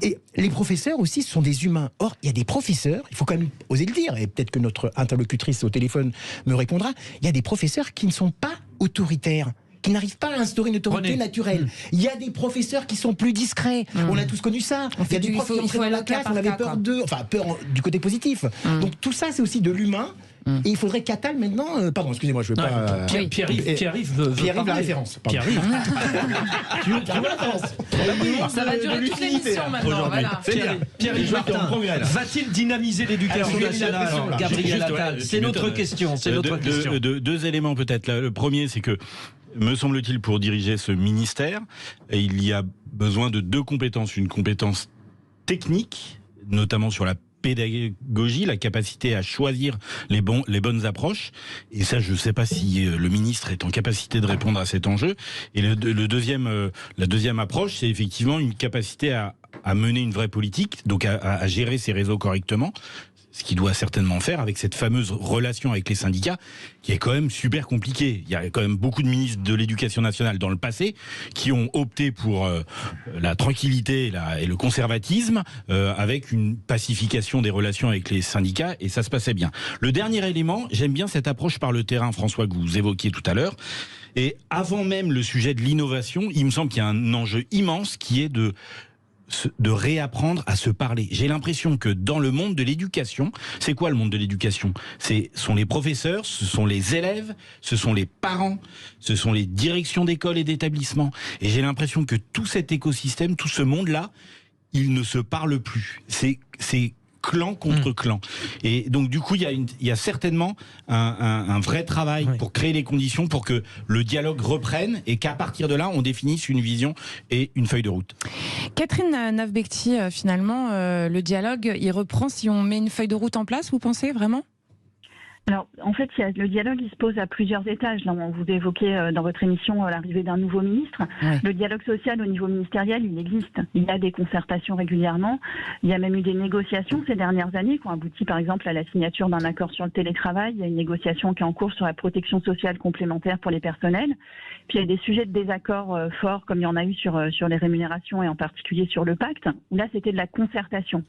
Et les professeurs aussi ce sont des humains. Or il y a des professeurs, il faut quand même oser le dire, et peut-être que notre interlocutrice au téléphone me répondra, il y a des professeurs qui ne sont pas autoritaires, qui n'arrivent pas à instaurer une autorité naturelle. Il y a des professeurs qui sont plus discrets. On a tous connu ça. Il y a des profs qui entraient dans la classe, on avait peur d'eux. Enfin, peur du côté positif. Donc tout ça, c'est aussi de l'humain. Et il faudrait qu'Attal maintenant... pardon, excusez-moi, je veux pas... Pierre-Yves veut la référence. Pierre-Yves. Tu veux la référence. Ça va durer toute l'émission maintenant. Voilà. Pierre-Yves Martin, va-t-il dynamiser l'éducation nationale, Gabriel Attal? C'est notre question. Deux éléments peut-être. Le premier, c'est que me semble-t-il, pour diriger ce ministère, il y a besoin de 2 compétences. Une compétence technique, notamment sur la pédagogie, la capacité à choisir les bonnes approches. Et ça, je ne sais pas si le ministre est en capacité de répondre à cet enjeu. Et la deuxième approche, c'est effectivement une capacité à mener une vraie politique, donc à gérer ses réseaux correctement. Ce qu'il doit certainement faire avec cette fameuse relation avec les syndicats, qui est quand même super compliquée. Il y a quand même beaucoup de ministres de l'Éducation nationale dans le passé qui ont opté pour la tranquillité et le conservatisme, avec une pacification des relations avec les syndicats, et ça se passait bien. Le dernier élément, j'aime bien cette approche par le terrain, François, que vous évoquiez tout à l'heure. Et avant même le sujet de l'innovation, il me semble qu'il y a un enjeu immense qui est de de réapprendre à se parler. J'ai l'impression que dans le monde de l'éducation, c'est quoi le monde de l'éducation ? Ce sont les professeurs, ce sont les élèves, ce sont les parents, ce sont les directions d'école et d'établissement. Et j'ai l'impression que tout cet écosystème, tout ce monde-là, il ne se parle plus. C'est clan contre clan. Et donc du coup, il y a certainement un vrai travail pour créer les conditions pour que le dialogue reprenne et qu'à partir de là, on définisse une vision et une feuille de route. Catherine Navbekti, finalement, le dialogue, il reprend si on met une feuille de route en place, vous pensez vraiment ? Alors, en fait, le dialogue, il se pose à plusieurs étages. Là, vous évoquez dans votre émission l'arrivée d'un nouveau ministre. Ouais. Le dialogue social au niveau ministériel, il existe. Il y a des concertations régulièrement. Il y a même eu des négociations ces dernières années qui ont abouti, par exemple, à la signature d'un accord sur le télétravail. Il y a une négociation qui est en cours sur la protection sociale complémentaire pour les personnels. Puis, il y a des sujets de désaccord forts, comme il y en a eu sur les rémunérations et en particulier sur le pacte, où là, c'était de la concertation.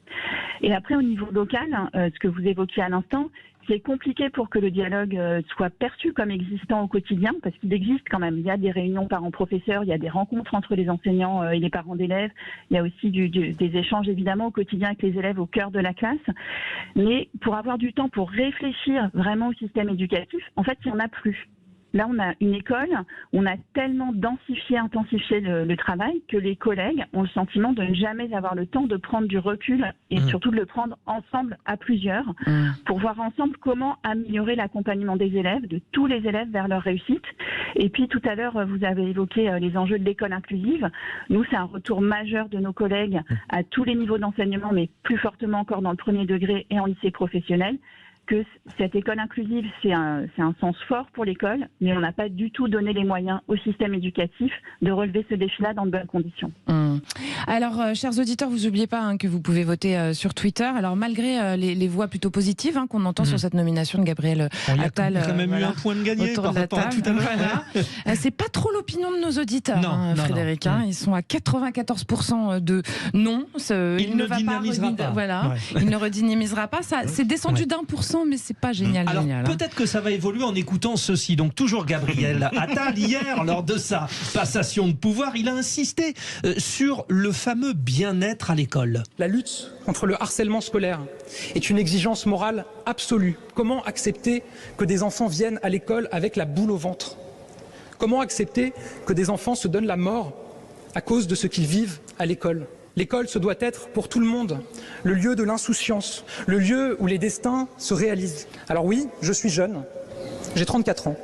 Et après, au niveau local, ce que vous évoquiez à l'instant, c'est compliqué pour que le dialogue soit perçu comme existant au quotidien, parce qu'il existe quand même. Il y a des réunions parents-professeurs, il y a des rencontres entre les enseignants et les parents d'élèves. Il y a aussi des échanges évidemment au quotidien avec les élèves au cœur de la classe. Mais pour avoir du temps pour réfléchir vraiment au système éducatif, en fait, il n'y en a plus. Là, on a une école, on a tellement intensifié le travail que les collègues ont le sentiment de ne jamais avoir le temps de prendre du recul et surtout de le prendre ensemble à plusieurs pour voir ensemble comment améliorer l'accompagnement des élèves, de tous les élèves vers leur réussite. Et puis tout à l'heure, vous avez évoqué les enjeux de l'école inclusive. Nous, c'est un retour majeur de nos collègues à tous les niveaux d'enseignement, mais plus fortement encore dans le premier degré et en lycée professionnel, que cette école inclusive, c'est un sens fort pour l'école, mais on n'a pas du tout donné les moyens au système éducatif de relever ce défi-là dans de bonnes conditions. Alors, chers auditeurs, vous n'oubliez pas que vous pouvez voter sur Twitter. Alors, malgré les voix plutôt positives qu'on entend sur cette nomination de Gabriel Attal... Il y a quand même eu un point de gagné par rapport à tout à l'heure. Voilà. C'est pas trop l'opinion de nos auditeurs, Frédéric. Non. Ils sont à 94% de non. Il ne redynamisera pas. Voilà. Il ne redynamisera pas. Ça, c'est descendu d'1%. Mais c'est pas génial. Alors peut-être que ça va évoluer en écoutant ceci. Donc toujours Gabriel Attal, hier, lors de sa passation de pouvoir, il a insisté sur le fameux bien-être à l'école. La lutte contre le harcèlement scolaire est une exigence morale absolue. Comment accepter que des enfants viennent à l'école avec la boule au ventre ? Comment accepter que des enfants se donnent la mort à cause de ce qu'ils vivent à l'école ? L'école, ce doit être pour tout le monde le lieu de l'insouciance, le lieu où les destins se réalisent. Alors oui, je suis jeune, j'ai 34 ans,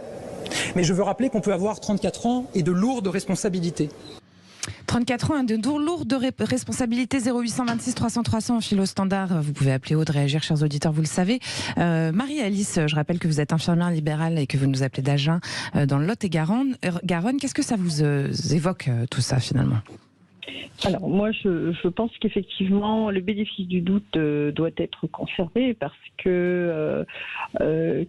mais je veux rappeler qu'on peut avoir 34 ans et de lourdes responsabilités. 34 ans, de lourdes responsabilités. 0826 300 300 en philo standard. Vous pouvez appeler Aude, réagir, chers auditeurs, vous le savez. Marie-Alice, je rappelle que vous êtes infirmière libérale et que vous nous appelez d'Agen dans le Lot-et-Garonne. Qu'est-ce que ça vous évoque tout ça finalement ? Alors moi je pense qu'effectivement le bénéfice du doute doit être conservé parce que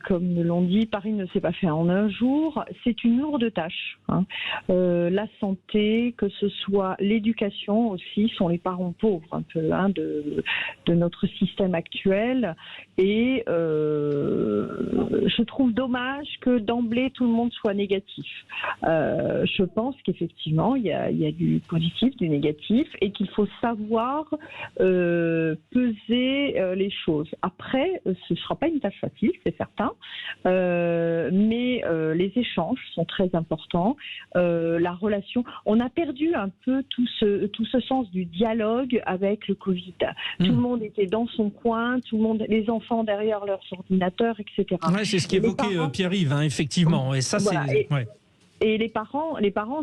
comme l'on dit, Paris ne s'est pas fait en un jour, c'est une lourde tâche. La santé, que ce soit l'éducation aussi, sont les parents pauvres un peu de notre système actuel et je trouve dommage que d'emblée tout le monde soit négatif. Je pense qu'effectivement il y a du positif, du négatif et qu'il faut savoir peser les choses. Après, ce ne sera pas une tâche facile, c'est certain, mais les échanges sont très importants. La relation, on a perdu un peu tout ce sens du dialogue avec le Covid. Tout le monde était dans son coin, les enfants derrière leurs ordinateurs, etc. Ouais, c'est ce qu'évoquait Pierre-Yves, effectivement. Et ça, voilà, c'est... Et les parents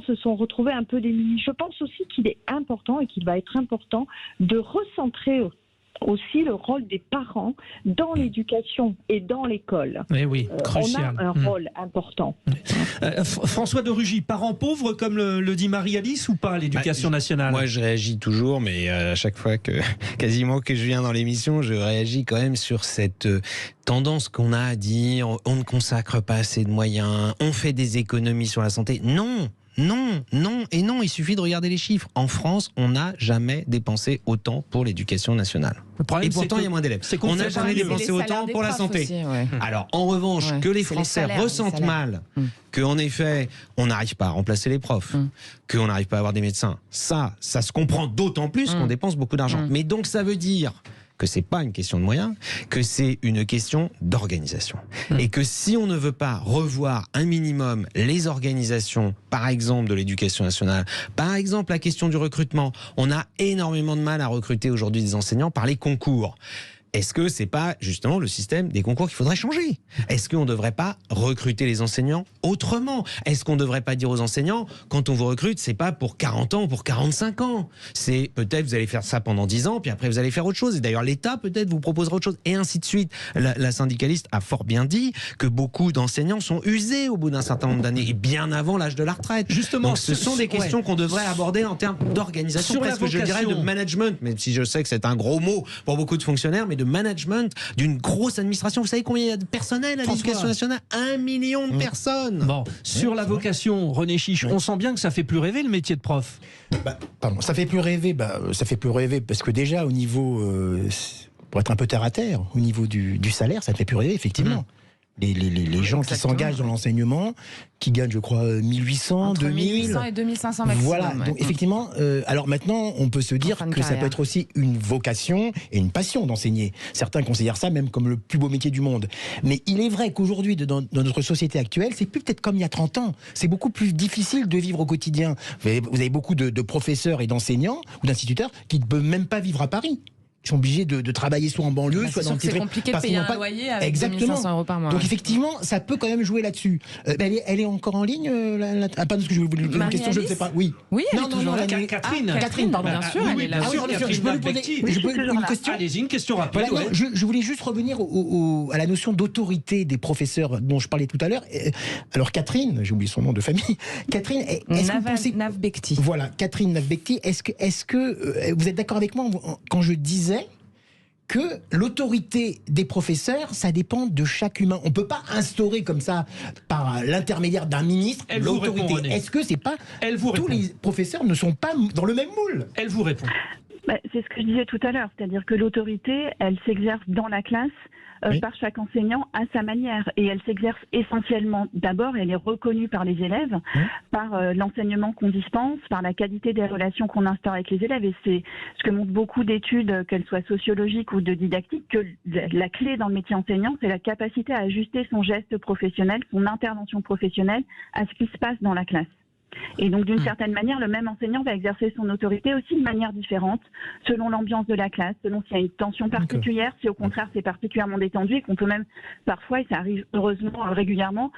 se sont retrouvés un peu démunis. Je pense aussi qu'il est important et qu'il va être important de recentrer aussi le rôle des parents dans l'éducation et dans l'école. Oui, crucial. On a un rôle important. François de Rugy, parent pauvre comme le dit Marie-Alice ou pas à l'éducation nationale ? Moi je réagis toujours, mais à chaque fois quasiment que je viens dans l'émission, je réagis quand même sur cette tendance qu'on a à dire on ne consacre pas assez de moyens, on fait des économies sur la santé. Non, non, il suffit de regarder les chiffres. En France, on n'a jamais dépensé autant pour l'éducation nationale. Et pourtant, il y a moins d'élèves. On n'a jamais dépensé autant pour la santé. Aussi, ouais. Alors, en revanche, que les Français ressentent mal, qu'en effet, on n'arrive pas à remplacer les profs, qu'on n'arrive pas à avoir des médecins, ça se comprend d'autant plus qu'on dépense beaucoup d'argent. Mais donc, ça veut dire que c'est pas une question de moyens, que c'est une question d'organisation. Et que si on ne veut pas revoir un minimum les organisations, par exemple de l'éducation nationale, par exemple la question du recrutement, on a énormément de mal à recruter aujourd'hui des enseignants par les concours. Est-ce que c'est pas justement le système des concours qu'il faudrait changer? Est-ce qu'on ne devrait pas recruter les enseignants autrement? Est-ce qu'on ne devrait pas dire aux enseignants, quand on vous recrute, c'est pas pour 40 ans ou pour 45 ans? C'est peut-être vous allez faire ça pendant 10 ans, puis après vous allez faire autre chose. Et d'ailleurs l'État peut-être vous proposera autre chose, et ainsi de suite. La syndicaliste a fort bien dit que beaucoup d'enseignants sont usés au bout d'un certain nombre d'années, et bien avant l'âge de la retraite. Justement, donc ce sont des questions qu'on devrait aborder en termes d'organisation, presque je dirais de management, même si je sais que c'est un gros mot pour beaucoup de fonctionnaires, mais de management d'une grosse administration. Vous savez combien il y a de personnel à l'éducation nationale? 1 million de personnes. Bon, sur la vocation, René Chiche, on sent bien que ça fait plus rêver le métier de prof. Pardon, ça fait plus rêver. Ça fait plus rêver parce que déjà au niveau, pour être un peu terre à terre, au niveau du salaire, ça ne fait plus rêver effectivement. Les gens qui s'engagent dans l'enseignement, qui gagnent, je crois, 1800, entre 2000. 1800 et 2500 maximum. Voilà, donc effectivement, alors maintenant, on peut se dire que ça peut être aussi une vocation et une passion d'enseigner. Certains considèrent ça même comme le plus beau métier du monde. Mais il est vrai qu'aujourd'hui, dans notre société actuelle, c'est plus peut-être comme il y a 30 ans. C'est beaucoup plus difficile de vivre au quotidien. Vous avez beaucoup de professeurs et d'enseignants ou d'instituteurs qui ne peuvent même pas vivre à Paris. Ils sont obligés de travailler soit en banlieue, soit dans le c'est compliqué de payer un loyer avec 2500 € par mois. Donc effectivement, ça peut quand même jouer là-dessus. Elle est encore en ligne pas ce que je voulais une question, je ne sais pas. Oui. Oui, non, Catherine. Catherine, pardon. Bien sûr, elle est là. Je peux lui poser une question. Allez-y, une question rapide. Voilà, je voulais juste revenir à la notion d'autorité des professeurs dont je parlais tout à l'heure. Alors Catherine, j'ai oublié son nom de famille. Catherine, est-ce que vous pensez... Navbekti. Voilà, Catherine Navbekti. Est-ce que vous êtes d'accord avec moi quand je disais que l'autorité des professeurs, ça dépend de chaque humain. On ne peut pas instaurer comme ça, par l'intermédiaire d'un ministre, l'autorité. Est-ce que c'est pas... tous les professeurs ne sont pas dans le même moule? Elle vous répond. C'est ce que je disais tout à l'heure, c'est-à-dire que l'autorité, elle s'exerce dans la classe, par chaque enseignant à sa manière. Et elle s'exerce essentiellement, d'abord, elle est reconnue par les élèves, par l'enseignement qu'on dispense, par la qualité des relations qu'on instaure avec les élèves. Et c'est ce que montrent beaucoup d'études, qu'elles soient sociologiques ou de didactique, que la clé dans le métier enseignant, c'est la capacité à ajuster son geste professionnel, son intervention professionnelle à ce qui se passe dans la classe. Et donc, d'une certaine manière, le même enseignant va exercer son autorité aussi de manière différente, selon l'ambiance de la classe, selon s'il y a une tension particulière, si au contraire c'est particulièrement détendu et qu'on peut même parfois, et ça arrive heureusement régulièrement,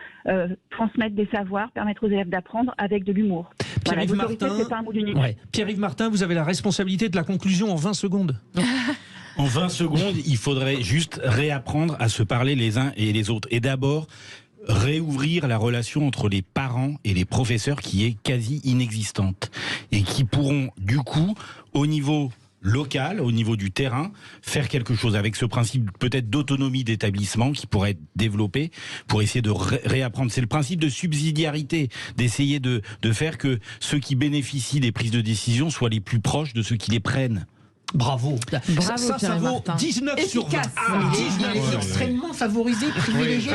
transmettre des savoirs, permettre aux élèves d'apprendre avec de l'humour. Pierre-Yves Martin, c'est pas un mot d'unique. Pierre-Yves Martin, vous avez la responsabilité de la conclusion en 20 secondes. En 20 secondes, il faudrait juste réapprendre à se parler les uns et les autres. Et d'abord, réouvrir la relation entre les parents et les professeurs qui est quasi inexistante et qui pourront du coup au niveau local, au niveau du terrain, faire quelque chose avec ce principe peut-être d'autonomie d'établissement qui pourrait être développé pour essayer de réapprendre. C'est le principe de subsidiarité, d'essayer de faire que ceux qui bénéficient des prises de décision soient les plus proches de ceux qui les prennent. Bravo. Ça vaut 19 sur 20. Il est extrêmement favorisé, privilégié.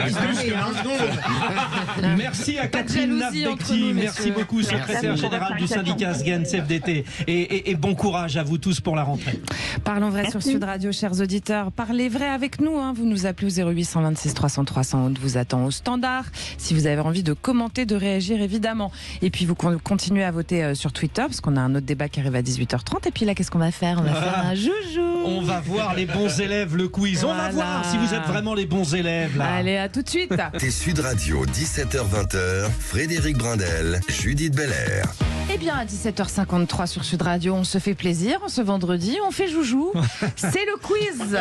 Merci à Catherine Navbekti. Merci beaucoup, secrétaire générale du syndicat SGEN CFDT. Et bon courage à vous tous pour la rentrée. Parlons vrai sur Sud Radio, chers auditeurs. Parlez vrai avec nous. Vous nous appelez au 0826 300 300. On vous attend au standard. Si vous avez envie de commenter, de réagir, évidemment. Et puis vous continuez à voter sur Twitter, parce qu'on a un autre débat qui arrive à 18h30. Et puis là, qu'est-ce qu'on va faire? On va faire un joujou. On va voir les bons élèves, le quiz. On va voir si vous êtes vraiment les bons élèves. Là. Allez, à tout de suite. T'es Sud Radio, 17h-20h, Frédéric Brindel, Judith Belair. Eh bien, à 17h53 sur Sud Radio, on se fait plaisir. Ce vendredi, on fait joujou. C'est le quiz.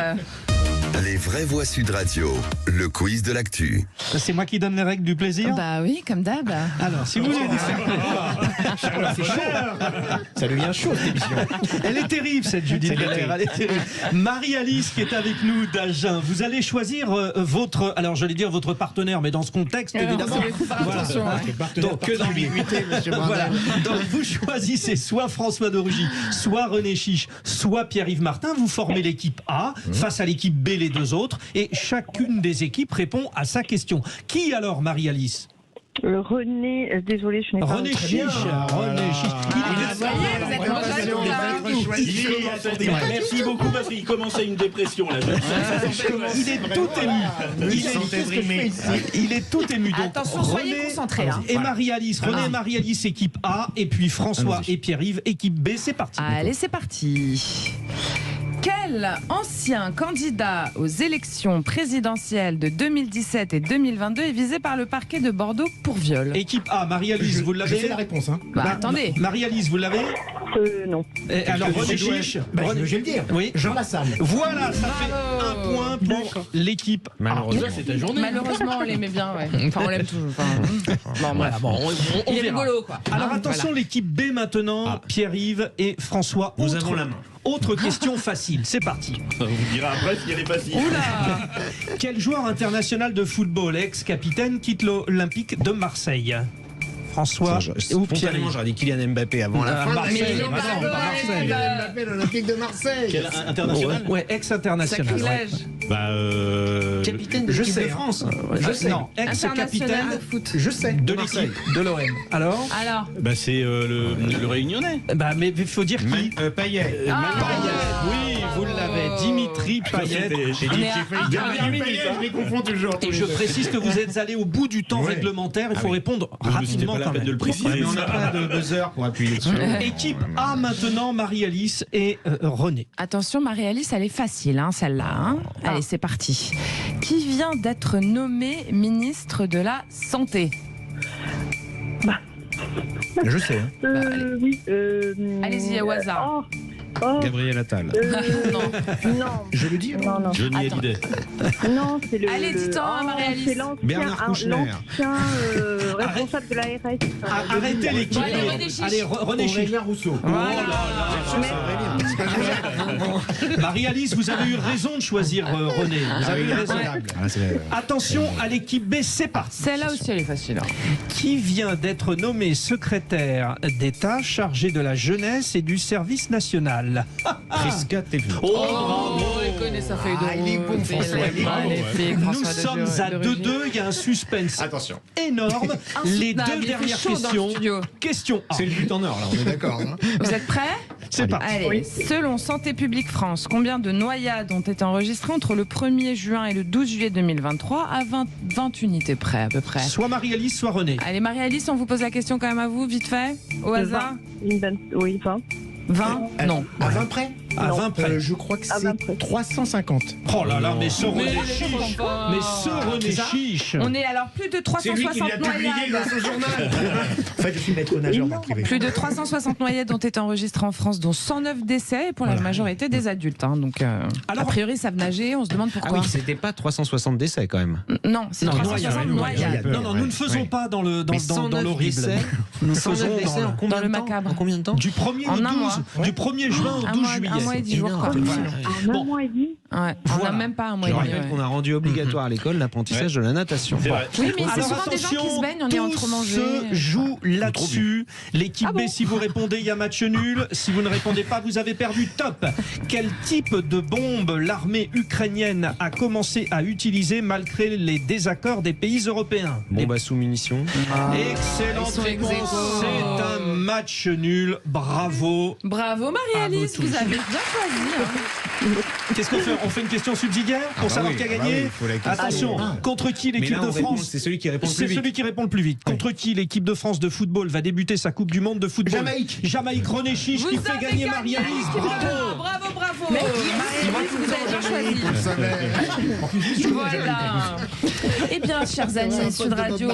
Les vraies voix Sud Radio, le quiz de l'actu. C'est moi qui donne les règles du plaisir. Bah oui, comme d'hab. Alors, si vous voulez... C'est chaud. Ça devient chaud cette émission. Elle est terrible cette Judith Belair, elle est terrible. Marie-Alice qui est avec nous d'Agen, vous allez choisir votre, alors j'allais dire votre partenaire, mais dans ce contexte évidemment. Voilà. Attention, Donc que d'ambiguïté, monsieur Brandel. Voilà. Donc vous choisissez soit François de Rugy, soit René Chiche, soit Pierre-Yves Martin. Vous formez l'équipe A face à l'équipe B, les deux autres, et chacune des équipes répond à sa question. Qui alors, Marie-Alice? René, désolé, je n'ai pas... René Chiche. René Chiche. Merci beaucoup parce qu'il commençait une dépression là. Il est tout ému. Il est tout ému. Donc, attention, soyez concentrés. Et Marie-Alice, René et Marie-Alice, équipe A, et puis François et Pierre-Yves, équipe B. C'est parti. Allez, c'est parti. Quel ancien candidat aux élections présidentielles de 2017 et 2022 est visé par le parquet de Bordeaux pour viol? Équipe A, Marie-Alice, vous l'avez? Je sais la réponse. Hein. Attendez. Marie-Alice, vous l'avez? Non. Alors, René Chiche. Je vais le dire. Oui. Jean Lassalle. Voilà, ça fait un point pour l'équipe. Malheureusement, c'est ta journée. Malheureusement, on l'aimait bien, ouais. Enfin, on l'aime toujours. Bon, bref. On Il est verra. rigolo, quoi. Alors, attention, l'équipe B maintenant, Pierre-Yves et François. Nous avons la main. Autre question facile, c'est parti. On vous dira après si elle est facile. Oula. Quel joueur international de football, ex-capitaine, quitte l'Olympique de Marseille? François ou Pierre? J'aurais dit Kylian Mbappé avant la fin. Marseille. Mbappé, l'Olympique de Marseille. Quel international? Ouais, ex-international. Sacrilège. Capitaine de Je l'équipe sais. de France. Je sais. Non, ex-capitaine International de foot. Je sais. de l'équipe de l'OM. Alors? C'est le Réunionnais. Mais il faut dire qui? Payet. Payet. Oui, vous l'avez. Dimitri Payet. Je les confonds toujours. Et je précise que vous êtes allé au bout du temps réglementaire. Il faut répondre rapidement. Pas la peine de le préciser. Mais on n'a pas de buzzer pour appuyer dessus. Équipe A maintenant, Marie-Alice et René. Attention, Marie-Alice, elle est facile, hein, celle-là. Hein. Allez, c'est parti. Qui vient d'être nommé ministre de la Santé? Je sais. Oui. Allez-y, au hasard. Gabriel Attal. Non. Je le dis. Non. Johnny Hallyday. Non, c'est le... Allez, dis-toi, Marie-Alice. C'est l'ancien, Bernard Kouchner. l'ancien responsable de l'ARS. Arrêtez l'équipe. Allez, René Chiche. Allez, René Chiche. Aurélien Rousseau. Marie-Alice, vous avez eu raison de choisir René. Vous avez eu raison. Attention à l'équipe B, c'est parti. Celle-là aussi, elle est facile. Hein. Qui vient d'être nommé secrétaire d'État chargé de la jeunesse et du service national? Prisca Thévenot. Oh, bravo, il connaît sa feuille de route. Il est bon, François. Nous sommes à 2-2, il y a un suspense énorme. Les deux dernières questions. Question A. C'est le but en or, là, on est d'accord. Hein. Vous êtes prêts? C'est parti. Allez, selon Santé publique France, combien de noyades ont été enregistrées entre le 1er juin et le 12 juillet 2023 à 20 unités près à peu près? Soit Marie-Alice, soit René. Allez, Marie-Alice, on vous pose la question quand même à vous, vite fait, au hasard. Oui, 20. 20? Non. À 20 près? À 20 près. Je crois que À 20 c'est près. 350. Oh là là, mais ce René Chiche. pas. Mais ce René Chiche. On est alors plus de 360 noyades. son journal. En fait, je suis maître nageur dans le privé. Plus de 360 noyades ont été enregistrées en France, dont 109 décès, et pour la majorité des adultes. Hein. Donc, a priori, savent nager, on se demande Ah pourquoi. oui, c'était pas 360 décès quand même. Non, c'est Non, 360 noyades. Non, nous ne faisons pas dans l'horrible. Nous faisons en combien dans le de temps macabre. En combien de temps? Du 1er au En un 12, mois. du 1er juin au 12 juillet. Un mois et 10 jours. Quoi. Un mois et demi. Ouais, on n'a même pas un mois Je et demi. rappelle Ouais. qu'on a rendu obligatoire à l'école l'apprentissage de la natation. C'est vrai. Oui, mais c'est Alors souvent des gens attention, qui se baignent, on est en trop tout manger. se joue là-dessus. L'équipe Ah bon B, si vous répondez, il y a match nul. Si vous ne répondez pas, vous avez perdu. Top. Quel type de bombe l'armée ukrainienne a commencé à utiliser malgré les désaccords des pays européens? Bombe à sous-munitions. Excellente Ils sont ex réponse. aequo. C'est un match nul. Bravo. Bravo Marie-Alice, Bravo vous avez bien choisi. Hein. Qu'est-ce qu'on fait? On fait une question subsidiaire pour savoir qui a gagné? Attention, contre qui l'équipe de France? C'est celui qui répond le plus C'est vite. celui qui répond le plus vite. Contre qui l'équipe de France de football va débuter sa Coupe du Monde de football? Jamaïque. René Chiche qui fait gagner Marie-Alice. Bravo. Bravo. Marie-Alice, vous avez bien choisi. Voilà. Eh bien, chers amis, Sud Radio,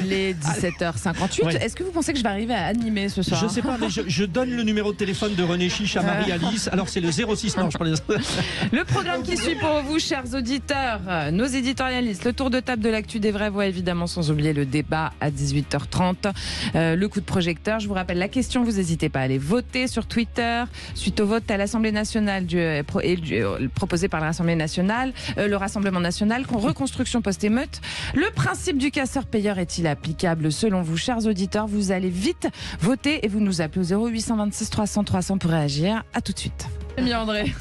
il est 17h58. Est-ce que vous pensez que je vais arriver à animer ce soir? Je sais pas, mais je donne le numéro de téléphone de René Chiche à Marie-Alice. Alors c'est le 06. Non, je parle. Le programme qui suit pour vous, chers auditeurs, nos éditorialistes, le tour de table de l'actu des vraies voix, évidemment, sans oublier le débat à 18h30. Le coup de projecteur, je vous rappelle la question, vous n'hésitez pas à aller voter sur Twitter suite au vote à l'Assemblée nationale proposé par le Rassemblement national, reconstruction post-émeute. Le principe du casseur-payeur est-il applicable selon vous, chers auditeurs? Vous allez vite voter et vous nous appelez au 0826 300 300 pour réagir. À tout de suite. Bien André.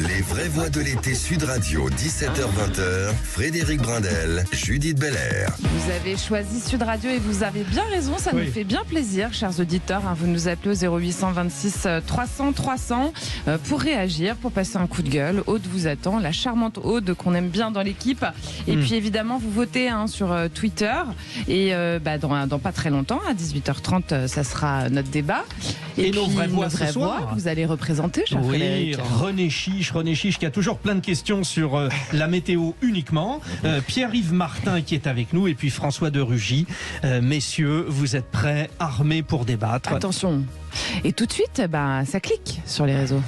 Les vraies voix de l'été Sud Radio, 17h-20h, Frédéric Brindel, Judith Belair. Vous avez choisi Sud Radio et vous avez bien raison, ça nous fait bien plaisir, chers auditeurs. Vous nous appelez au 0826 300 300 pour réagir, pour passer un coup de gueule. Aude vous attend, la charmante Aude qu'on aime bien dans l'équipe. Et puis évidemment, vous votez sur Twitter. Et dans pas très longtemps, à 18h30, ça sera notre débat. Et nos vraies voix ce soir. Vous allez représenter, cher Frédéric. René Chiche qui a toujours plein de questions sur la météo uniquement. Pierre-Yves Martin qui est avec nous et puis François de Rugy. Messieurs, vous êtes prêts, armés pour débattre? Attention. Et tout de suite, ça clique sur les réseaux.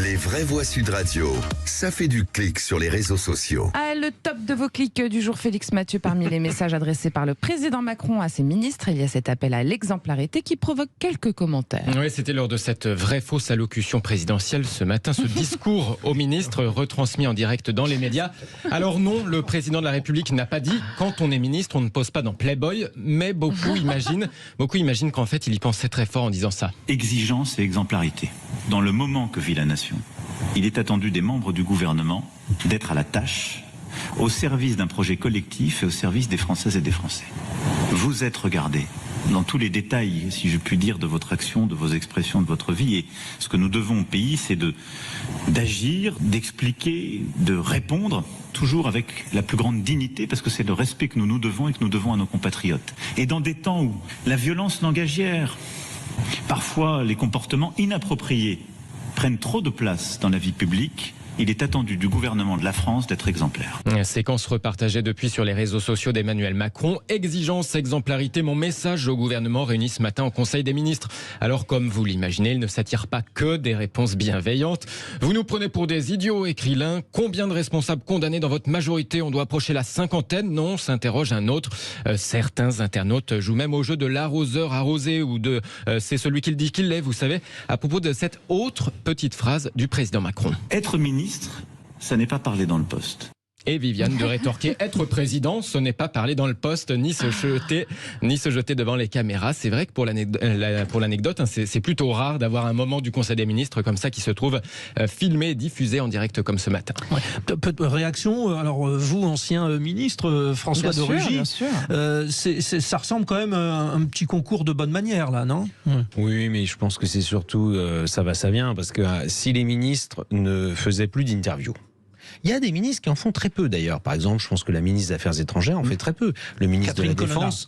Les vraies voix Sud Radio, ça fait du clic sur les réseaux sociaux. Le top de vos clics du jour, Félix Mathieu, parmi les messages adressés par le président Macron à ses ministres, il y a cet appel à l'exemplarité qui provoque quelques commentaires. Oui, c'était lors de cette vraie fausse allocution présidentielle ce matin, ce discours aux ministres retransmis en direct dans les médias. Alors non, le président de la République n'a pas dit « quand on est ministre, on ne pose pas dans Playboy », mais beaucoup imaginent qu'en fait, il y pensait très fort en disant ça. Exigence et exemplarité. Dans le moment que vit la nation, il est attendu des membres du gouvernement d'être à la tâche, au service d'un projet collectif et au service des Françaises et des Français. Vous êtes regardés dans tous les détails, si je puis dire, de votre action, de vos expressions, de votre vie. Et ce que nous devons au pays, c'est d'agir, d'expliquer, de répondre, toujours avec la plus grande dignité, parce que c'est le respect que nous nous devons et que nous devons à nos compatriotes. Et dans des temps où la violence langagière, parfois les comportements inappropriés, prennent trop de place dans la vie publique, il est attendu du gouvernement de la France d'être exemplaire. Séquence repartagée depuis sur les réseaux sociaux d'Emmanuel Macron. Exigence, exemplarité, mon message au gouvernement réuni ce matin au Conseil des ministres. Alors comme vous l'imaginez, il ne s'attire pas que des réponses bienveillantes. Vous nous prenez pour des idiots, écrit l'un. Combien de responsables condamnés dans votre majorité? On doit approcher la cinquantaine? Non, s'interroge un autre. Certains internautes jouent même au jeu de l'arroseur arrosé ou de c'est celui qui le dit qu'il l'est, vous savez, à propos de cette autre petite phrase du président Macron. Être ministre, ça n'est pas parler dans le poste. Et Viviane de rétorquer, être président, ce n'est pas parler dans le poste, ni se jeter devant les caméras. C'est vrai que pour l'anecdote, c'est plutôt rare d'avoir un moment du Conseil des ministres comme ça qui se trouve filmé et diffusé en direct comme ce matin. Ouais. Peu de réaction. Alors vous, ancien ministre, François de Rugy, ça ressemble quand même à un petit concours de bonne manière là, non? Oui, mais je pense que c'est surtout ça va, ça vient, parce que si les ministres ne faisaient plus d'interviews. Il y a des ministres qui en font très peu d'ailleurs. Par exemple, je pense que la ministre des Affaires étrangères en fait très peu. Le ministre de la Défense,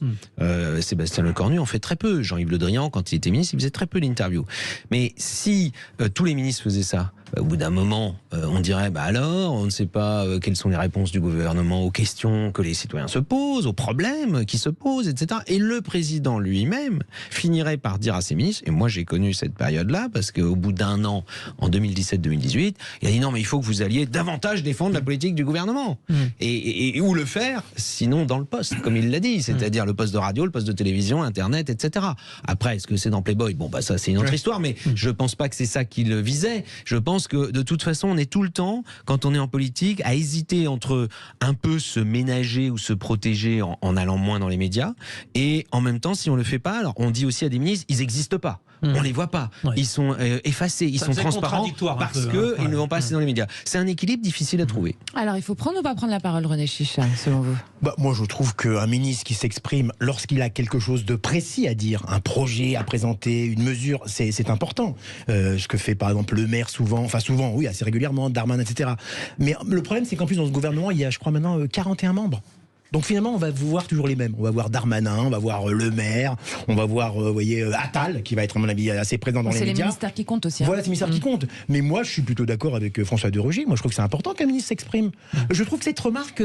Sébastien Lecornu, en fait très peu. Jean-Yves Le Drian, quand il était ministre, il faisait très peu d'interviews. Mais si tous les ministres faisaient ça, au bout d'un moment, on dirait, alors, on ne sait pas quelles sont les réponses du gouvernement aux questions que les citoyens se posent, aux problèmes qui se posent, etc. Et le président lui-même finirait par dire à ses ministres, et moi j'ai connu cette période-là, parce qu'au bout d'un an, en 2017-2018, il a dit non, mais il faut que vous alliez davantage défendre la politique du gouvernement. Et où le faire, sinon dans le poste, comme il l'a dit, c'est-à-dire le poste de radio, le poste de télévision, Internet, etc. Après, est-ce que c'est dans Playboy? Bon, ça c'est une autre histoire, mais je pense pas que c'est ça qu'il visait. Je pense que de toute façon, on est tout le temps, quand on est en politique, à hésiter entre un peu se ménager ou se protéger en allant moins dans les médias, et en même temps, si on le fait pas, alors on dit aussi à des ministres, ils n'existent pas. On les voit pas. Ils sont effacés, ils sont transparents parce qu'ils ne vont pas assez dans les médias. C'est un équilibre difficile à trouver. Alors, il faut prendre ou pas prendre la parole, René Chiche, selon vous? Moi, je trouve qu'un ministre qui s'exprime lorsqu'il a quelque chose de précis à dire, un projet à présenter, une mesure, c'est important. Ce que fait par exemple le maire souvent, oui, assez régulièrement, Darmanin, etc. Mais le problème, c'est qu'en plus, dans ce gouvernement, il y a, je crois maintenant, 41 membres. Donc finalement, on va voir toujours les mêmes. On va voir Darmanin, on va voir Le Maire, on va voir, vous voyez, Attal, qui va être, à mon avis, assez présent dans les médias. C'est les ministères qui comptent aussi. Voilà, c'est les ministères qui comptent. Mais moi, je suis plutôt d'accord avec François de Rugy. Moi, je trouve que c'est important qu'un ministre s'exprime. Je trouve que cette remarque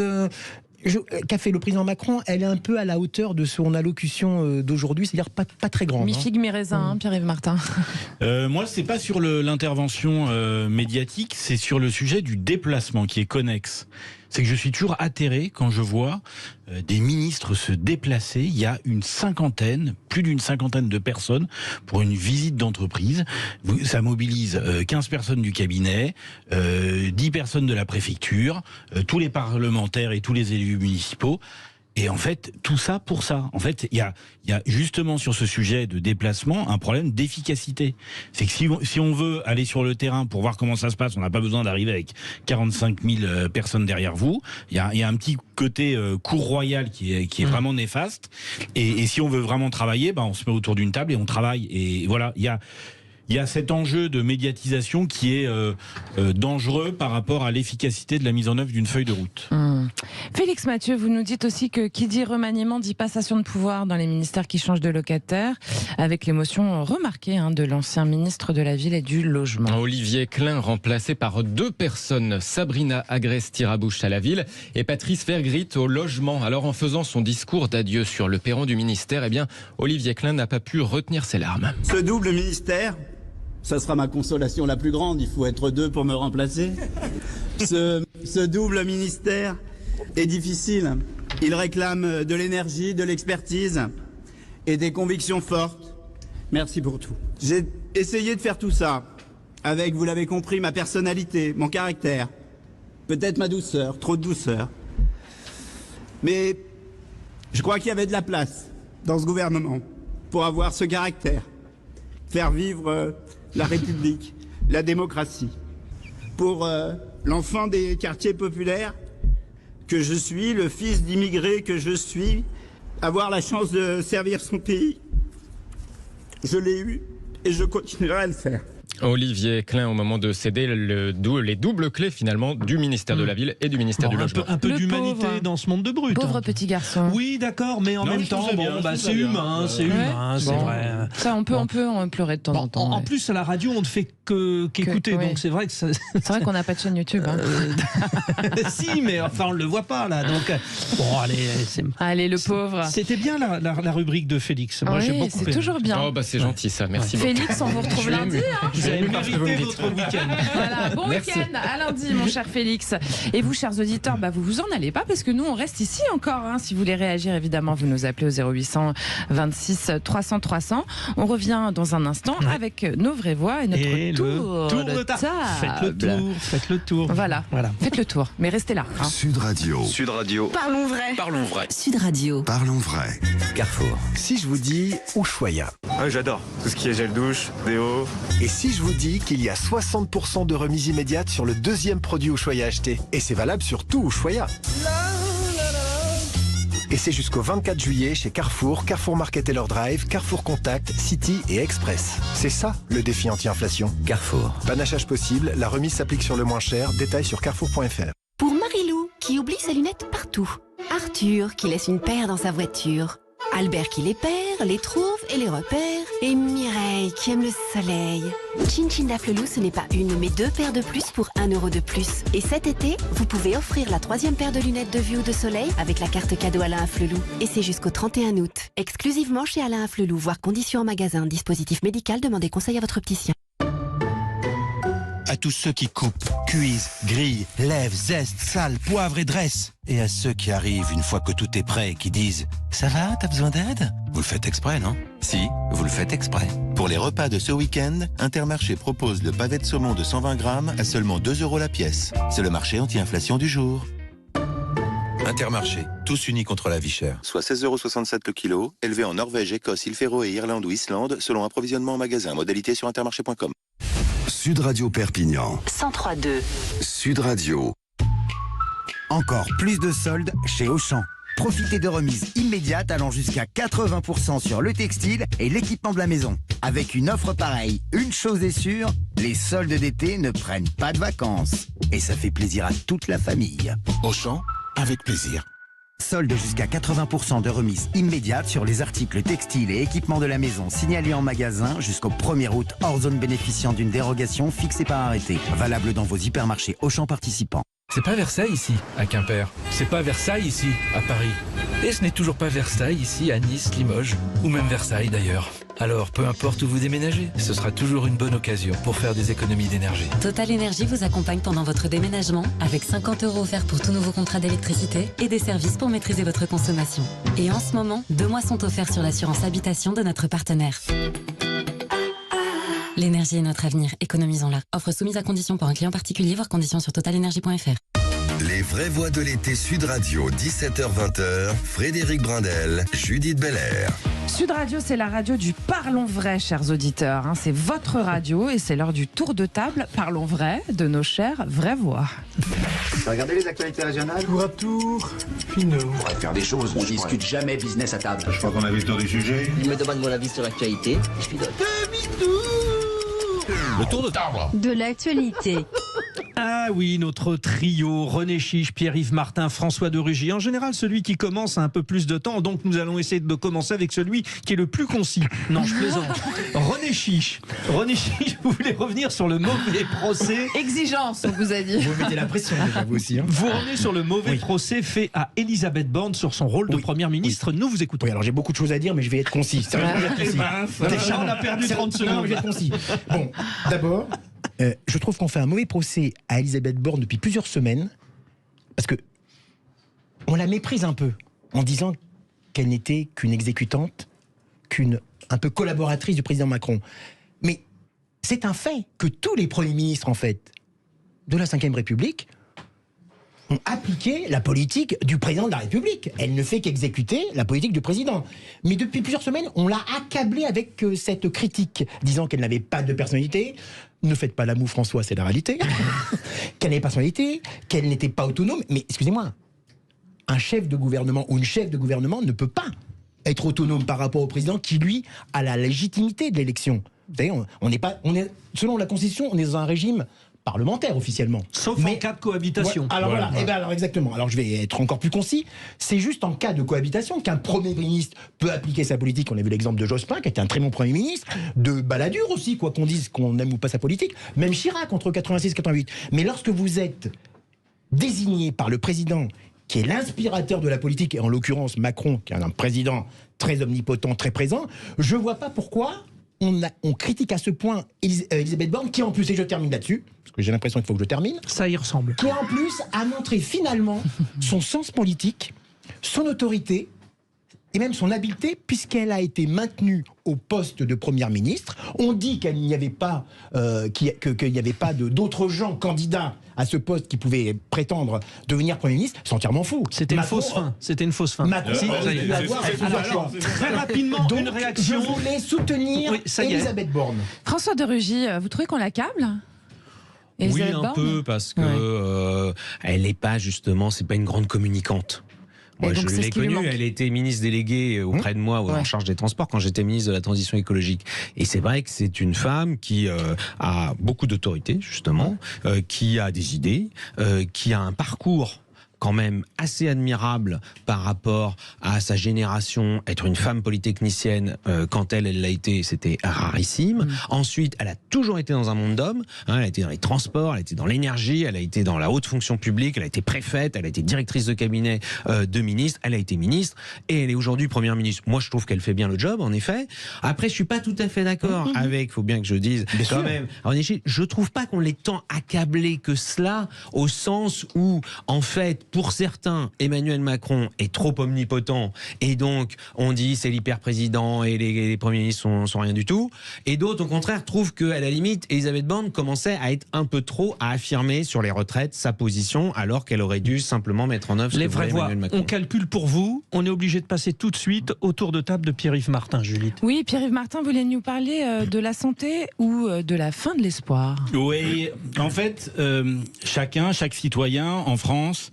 qu'a fait le président Macron, elle est un peu à la hauteur de son allocution d'aujourd'hui, c'est-à-dire pas très grande. Mi-figue, mi-raisin, Pierre-Yves Martin. Moi, c'est pas sur l'intervention médiatique, c'est sur le sujet du déplacement qui est connexe. C'est que je suis toujours atterré quand je vois des ministres se déplacer. Il y a plus d'une cinquantaine de personnes pour une visite d'entreprise. Ça mobilise 15 personnes du cabinet, 10 personnes de la préfecture, tous les parlementaires et tous les élus municipaux. Et en fait, tout ça pour ça. En fait, il y a justement sur ce sujet de déplacement un problème d'efficacité. C'est que si on veut aller sur le terrain pour voir comment ça se passe, on n'a pas besoin d'arriver avec 45 000 personnes derrière vous. Il y a un petit côté cour royale qui est vraiment néfaste. Et si on veut vraiment travailler, on se met autour d'une table et on travaille. Et voilà, il y a cet enjeu de médiatisation qui est dangereux par rapport à l'efficacité de la mise en œuvre d'une feuille de route. Félix Mathieu, vous nous dites aussi que qui dit remaniement dit passation de pouvoir dans les ministères qui changent de locataire, avec l'émotion remarquée de l'ancien ministre de la Ville et du Logement. Olivier Klein remplacé par 2 personnes, Sabrina Agreste-Tirabouche à la Ville et Patrice Vergrit au Logement. Alors en faisant son discours d'adieu sur le perron du ministère, Olivier Klein n'a pas pu retenir ses larmes. Ce double ministère, ça sera ma consolation la plus grande, il faut être 2 pour me remplacer. Ce double ministère est difficile. Il réclame de l'énergie, de l'expertise et des convictions fortes. Merci pour tout. J'ai essayé de faire tout ça avec, vous l'avez compris, ma personnalité, mon caractère, peut-être ma douceur, trop de douceur. Mais je crois qu'il y avait de la place dans ce gouvernement pour avoir ce caractère, faire vivre la République, la démocratie. Pour l'enfant des quartiers populaires que je suis, le fils d'immigrés que je suis, avoir la chance de servir son pays, je l'ai eu et je continuerai à le faire. Olivier Klein au moment de céder les doubles clés finalement du ministère de la Ville et du ministère du Logement. Un peu d'humanité dans ce monde de brut. Pauvre petit garçon. Oui, d'accord, mais en même temps, c'est humain, c'est vrai. Ça, on peut en pleurer de temps en temps. En plus, à la radio, on ne fait qu'écouter, donc c'est vrai que ça... C'est vrai qu'on n'a pas de chaîne YouTube. Si, mais enfin, on ne le voit pas, là. Donc, bon, allez, le pauvre. C'était bien la rubrique de Félix. Moi, j'ai beaucoup aimé. C'est toujours bien. Oh, c'est gentil ça, merci beaucoup. Félix, on vous retrouve lundi. Vous avez mérité votre week-end. Voilà, bon week-end à lundi, mon cher Félix. Et vous, chers auditeurs, vous en allez pas parce que nous, on reste ici encore. Si vous voulez réagir, évidemment, vous nous appelez au 0800 26 300 300. On revient dans un instant avec nos vraies voix et notre tour de table. Faites le tour. Voilà. Faites le tour. Mais restez là. Sud Radio. Sud Radio. Parlons vrai. Parlons vrai. Sud Radio. Parlons vrai. Carrefour. Si je vous dis Ushuaïa. Ah, j'adore. Tout ce qui est gel douche, déo. Et si je vous dis qu'il y a 60% de remise immédiate sur le 2e produit Ushuaïa acheté. Et c'est valable sur tout Ushuaïa. Et c'est jusqu'au 24 juillet chez Carrefour, Carrefour Market Taylor Drive, Carrefour Contact, City et Express. C'est ça le défi anti-inflation. Carrefour. Panachage possible, la remise s'applique sur le moins cher. Détails sur carrefour.fr. Pour Marilou, qui oublie ses lunettes partout. Arthur, qui laisse une paire dans sa voiture. Albert qui les perd, les trouve et les repère. Et Mireille qui aime le soleil. Chin Chin d'Afflelou, ce n'est pas une mais 2 paires de plus pour 1 € de plus. Et cet été, vous pouvez offrir la 3e paire de lunettes de vue ou de soleil avec la carte cadeau Alain Afflelou. Et c'est jusqu'au 31 août. Exclusivement chez Alain Afflelou, voire conditions en magasin. Dispositif médical, demandez conseil à votre opticien. À tous ceux qui coupent, cuisent, grillent, lèvent, zestent, salent, poivrent et dressent. Et à ceux qui arrivent une fois que tout est prêt et qui disent « Ça va, t'as besoin d'aide ?» Vous le faites exprès, non? Si, vous le faites exprès. Pour les repas de ce week-end, Intermarché propose le pavé de saumon de 120 grammes à seulement 2 € la pièce. C'est le marché anti-inflation du jour. Intermarché, tous unis contre la vie chère. Soit 16,67 € le kilo, élevé en Norvège, Écosse, îles Féroé, Irlande ou Islande, selon approvisionnement en magasin. Modalité sur intermarché.com. Sud Radio Perpignan. 103.2. Sud Radio. Encore plus de soldes chez Auchan. Profitez de remises immédiates allant jusqu'à 80% sur le textile et l'équipement de la maison. Avec une offre pareille, une chose est sûre, les soldes d'été ne prennent pas de vacances. Et ça fait plaisir à toute la famille. Auchan, avec plaisir. Solde jusqu'à 80% de remise immédiate sur les articles textiles et équipements de la maison signalés en magasin jusqu'au 1er août, hors zone bénéficiant d'une dérogation fixée par arrêté. Valable dans vos hypermarchés Auchan participants. C'est pas Versailles ici, à Quimper. C'est pas Versailles ici, à Paris. Et ce n'est toujours pas Versailles ici, à Nice, Limoges, ou même Versailles d'ailleurs. Alors, peu importe où vous déménagez, ce sera toujours une bonne occasion pour faire des économies d'énergie. Total Énergie vous accompagne pendant votre déménagement avec 50 € offerts pour tout nouveau contrat d'électricité et des services pour maîtriser votre consommation. Et en ce moment, 2 mois sont offerts sur l'assurance habitation de notre partenaire. L'énergie est notre avenir, économisons-la. Offre soumise à condition pour un client particulier, voir conditions sur totalenergie.fr. Les vraies voix de l'été Sud Radio, 17h-20h, Frédéric Brindel, Judith Belair. Sud Radio, c'est la radio du Parlons Vrai, chers auditeurs. C'est votre radio et c'est l'heure du tour de table Parlons Vrai de nos chères vraies voix. Regardez les actualités régionales. Tour à tour, puis nous. On pourrait faire des choses. On discute jamais business à table. Je crois qu'on a vu le tour du sujet. Il me demande mon avis sur l'actualité. Je lui donne le tour de table de l'actualité. Ah oui, notre trio, René Chiche, Pierre-Yves Martin, François de Rugy. En général, celui qui commence a un peu plus de temps, donc nous allons essayer de commencer avec celui qui est le plus concis. Non, je plaisante. René Chiche, vous voulez revenir sur le mauvais procès. Exigence, on vous a dit. Vous mettez la pression déjà, vous aussi. Vous revenez sur le mauvais procès fait à Elisabeth Borne sur son rôle de première ministre. Nous vous écoutons. Oui, alors j'ai beaucoup de choses à dire, mais je vais être concis. Déjà, on a perdu 30 secondes. Non, je vais être concis. Bon, d'abord, je trouve qu'on fait un mauvais procès à Elisabeth Borne depuis plusieurs semaines, parce que on la méprise un peu en disant qu'elle n'était qu'une exécutante, un peu collaboratrice du président Macron. Mais c'est un fait que tous les premiers ministres, en fait, de la Ve République ont appliqué la politique du président de la République. Elle ne fait qu'exécuter la politique du président. Mais depuis plusieurs semaines, on l'a accablée avec cette critique, disant qu'elle n'avait pas de personnalité. Ne faites pas la moue, François, c'est la réalité. Qu'elle n'avait pas de personnalité, qu'elle n'était pas autonome. Mais excusez-moi, un chef de gouvernement ou une chef de gouvernement ne peut pas être autonome par rapport au président qui, lui, a la légitimité de l'élection. Vous savez, selon la Constitution, on est dans un régime parlementaire officiellement. Sauf en cas de cohabitation. Ouais, alors exactement. Alors je vais être encore plus concis. C'est juste en cas de cohabitation qu'un Premier ministre peut appliquer sa politique. On a vu l'exemple de Jospin, qui était un très bon Premier ministre, de Balladur aussi, quoi qu'on dise qu'on aime ou pas sa politique. Même Chirac entre 86 et 88. Mais lorsque vous êtes désigné par le président, qui est l'inspirateur de la politique, et en l'occurrence Macron, qui est un président très omnipotent, très présent, je vois pas pourquoi on critique à ce point Elisabeth Borne, qui en plus, et je termine là-dessus, parce que j'ai l'impression qu'il faut que je termine. Ça y ressemble. Qui en plus a montré finalement son sens politique, son autorité, et même son habileté, puisqu'elle a été maintenue au poste de première ministre. On dit qu'il n'y avait pas, qu'il n'y avait pas d'autres gens candidats à ce poste qui pouvaient prétendre devenir Premier ministre. C'est entièrement faux. C'était une fausse fin. C'était une fausse fin. Macron très rapidement, donc, une réaction. Je voulais soutenir Elisabeth Borne. François de Rugy, vous trouvez qu'on l'accable ? Oui, un peu, parce que elle n'est pas justement, c'est pas une grande communicante. Moi, je l'ai connue, elle était ministre déléguée auprès de moi en charge des transports quand j'étais ministre de la transition écologique. Et c'est vrai que c'est une femme qui a beaucoup d'autorité, justement, qui a des idées, qui a un parcours quand même assez admirable par rapport à sa génération. Être une femme polytechnicienne, quand elle l'a été, c'était rarissime. Ensuite, elle a toujours été dans un monde d'hommes. Elle a été dans les transports, elle a été dans l'énergie, elle a été dans la haute fonction publique, elle a été préfète, elle a été directrice de cabinet de ministre, elle a été ministre, et elle est aujourd'hui première ministre. Moi, je trouve qu'elle fait bien le job, en effet. Après, je suis pas tout à fait d'accord avec, faut bien que je dise, quand même, je trouve pas qu'on l'ait tant accablé que cela, au sens où, en fait, pour certains, Emmanuel Macron est trop omnipotent et donc on dit c'est l'hyper-président et les premiers ministres sont rien du tout. Et d'autres, au contraire, trouvent qu'à la limite, Elisabeth Borne commençait à être un peu trop à affirmer sur les retraites sa position alors qu'elle aurait dû simplement mettre en œuvre ce les que voulait vraies voix. Emmanuel Macron. On calcule pour vous, on est obligé de passer tout de suite au tour de table de Pierre-Yves Martin, Juliette. Oui, Pierre-Yves Martin, vous voulez nous parler de la santé ou de la fin de l'espoir ? Oui, en fait, chaque citoyen en France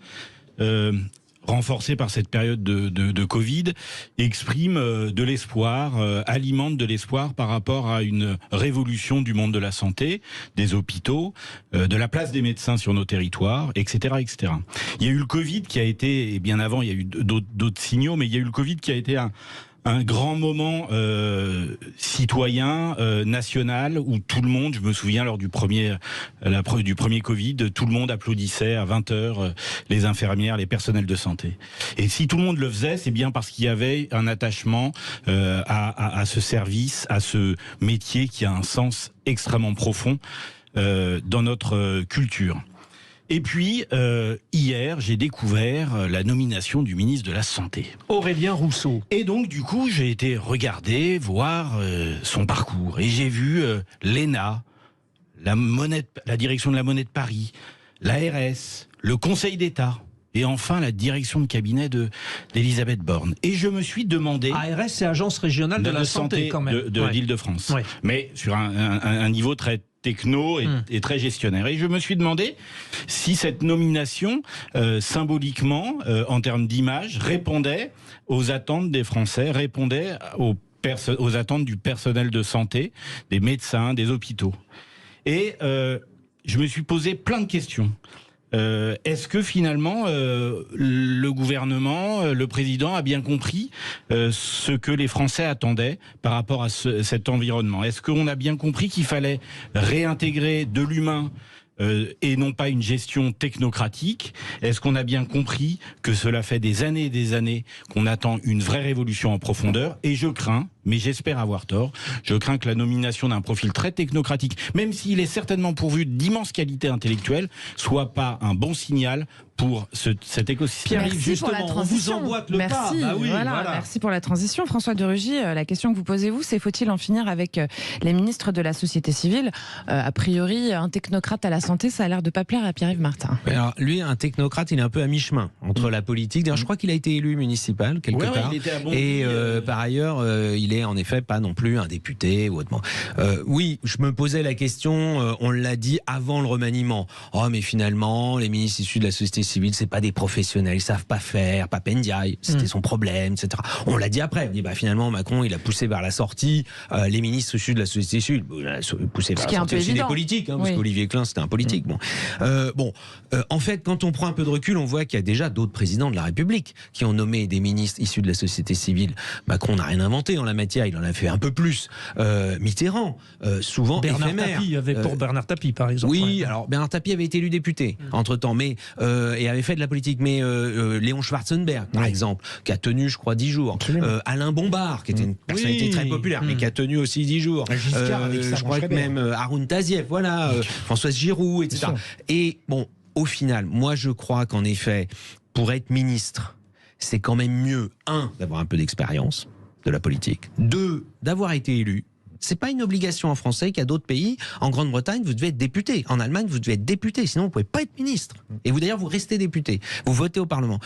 renforcé par cette période de Covid, exprime de l'espoir, alimente de l'espoir par rapport à une révolution du monde de la santé, des hôpitaux, de la place des médecins sur nos territoires, etc., etc. Il y a eu le Covid qui a été, et bien avant il y a eu d'autres signaux, mais il y a eu le Covid qui a été un grand moment citoyen, national, où tout le monde, je me souviens lors du premier Covid, tout le monde applaudissait à 20h les infirmières, les personnels de santé. Et si tout le monde le faisait, c'est bien parce qu'il y avait un attachement à ce service, à ce métier qui a un sens extrêmement profond dans notre culture. Et puis, hier, j'ai découvert la nomination du ministre de la Santé. Aurélien Rousseau. Et donc, du coup, j'ai été regarder, voir son parcours. Et j'ai vu l'ENA, la direction de la Monnaie de Paris, l'ARS, le Conseil d'État, et enfin la direction de cabinet d'Elisabeth Borne. Et je me suis demandé... ARS, c'est Agence Régionale de la Santé, quand même. De l'Île-de-France. Ouais. Mais sur un niveau très techno et très gestionnaire. Et je me suis demandé si cette nomination, symboliquement, en termes d'image, répondait aux attentes des Français, répondait aux attentes du personnel de santé, des médecins, des hôpitaux. Et je me suis posé plein de questions. Est-ce que finalement le gouvernement, le président a bien compris ce que les Français attendaient par rapport à cet environnement? Est-ce qu'on a bien compris qu'il fallait réintégrer de l'humain et non pas une gestion technocratique? Est-ce qu'on a bien compris que cela fait des années et des années qu'on attend une vraie révolution en profondeur? Et je crains, mais j'espère avoir tort, je crains que la nomination d'un profil très technocratique, même s'il est certainement pourvu d'immenses qualités intellectuelles, soit pas un bon signal pour cet écosystème. Merci justement, pour la transition. On vous emboîte le pas. Bah oui, voilà. Merci pour la transition. François de Rugy, la question que vous posez-vous, c'est faut-il en finir avec les ministres de la société civile? A priori, un technocrate à la santé, ça a l'air de pas plaire à Pierre-Yves Martin. Alors, lui, un technocrate, il est un peu à mi-chemin entre la politique. D'ailleurs, je crois qu'il a été élu municipal quelque part. Il était à et par ailleurs, il est en effet pas non plus un député ou autrement. Oui, je me posais la question, on l'a dit avant le remaniement. Oh, mais finalement, les ministres issus de la société civile, c'est pas des professionnels, ils savent pas faire, Papendiaï, c'était son problème, etc. On l'a dit après, on dit finalement Macron, il a poussé vers la sortie les ministres issus de la société civile, il a poussé vers la sortie aussi des politiques, parce qu'Olivier Klein c'était un politique. En fait, quand on prend un peu de recul, on voit qu'il y a déjà d'autres présidents de la République qui ont nommé des ministres issus de la société civile. Macron n'a rien inventé en la matière, il en a fait un peu plus. Mitterrand, souvent Bernard éphémère. Tapie, pour Bernard Tapie, par exemple. Oui, alors Bernard Tapie avait été élu député entre-temps, mais et avait fait de la politique. Mais Léon Schwarzenberg, par exemple, qui a tenu, je crois, 10 jours. Alain Bombard, qui était une personnalité très populaire, mais qui a tenu aussi 10 jours. Je crois que même Haroun Tazieff, Françoise Giroud, etc. Et bon, au final, moi je crois qu'en effet, pour être ministre, c'est quand même mieux, 1, d'avoir un peu d'expérience de la politique, 2, d'avoir été élu. C'est pas une obligation en français qu'il y a d'autres pays. En Grande-Bretagne, vous devez être député. En Allemagne, vous devez être député. Sinon, vous pouvez pas être ministre. Et vous, d'ailleurs, vous restez député. Vous votez au Parlement.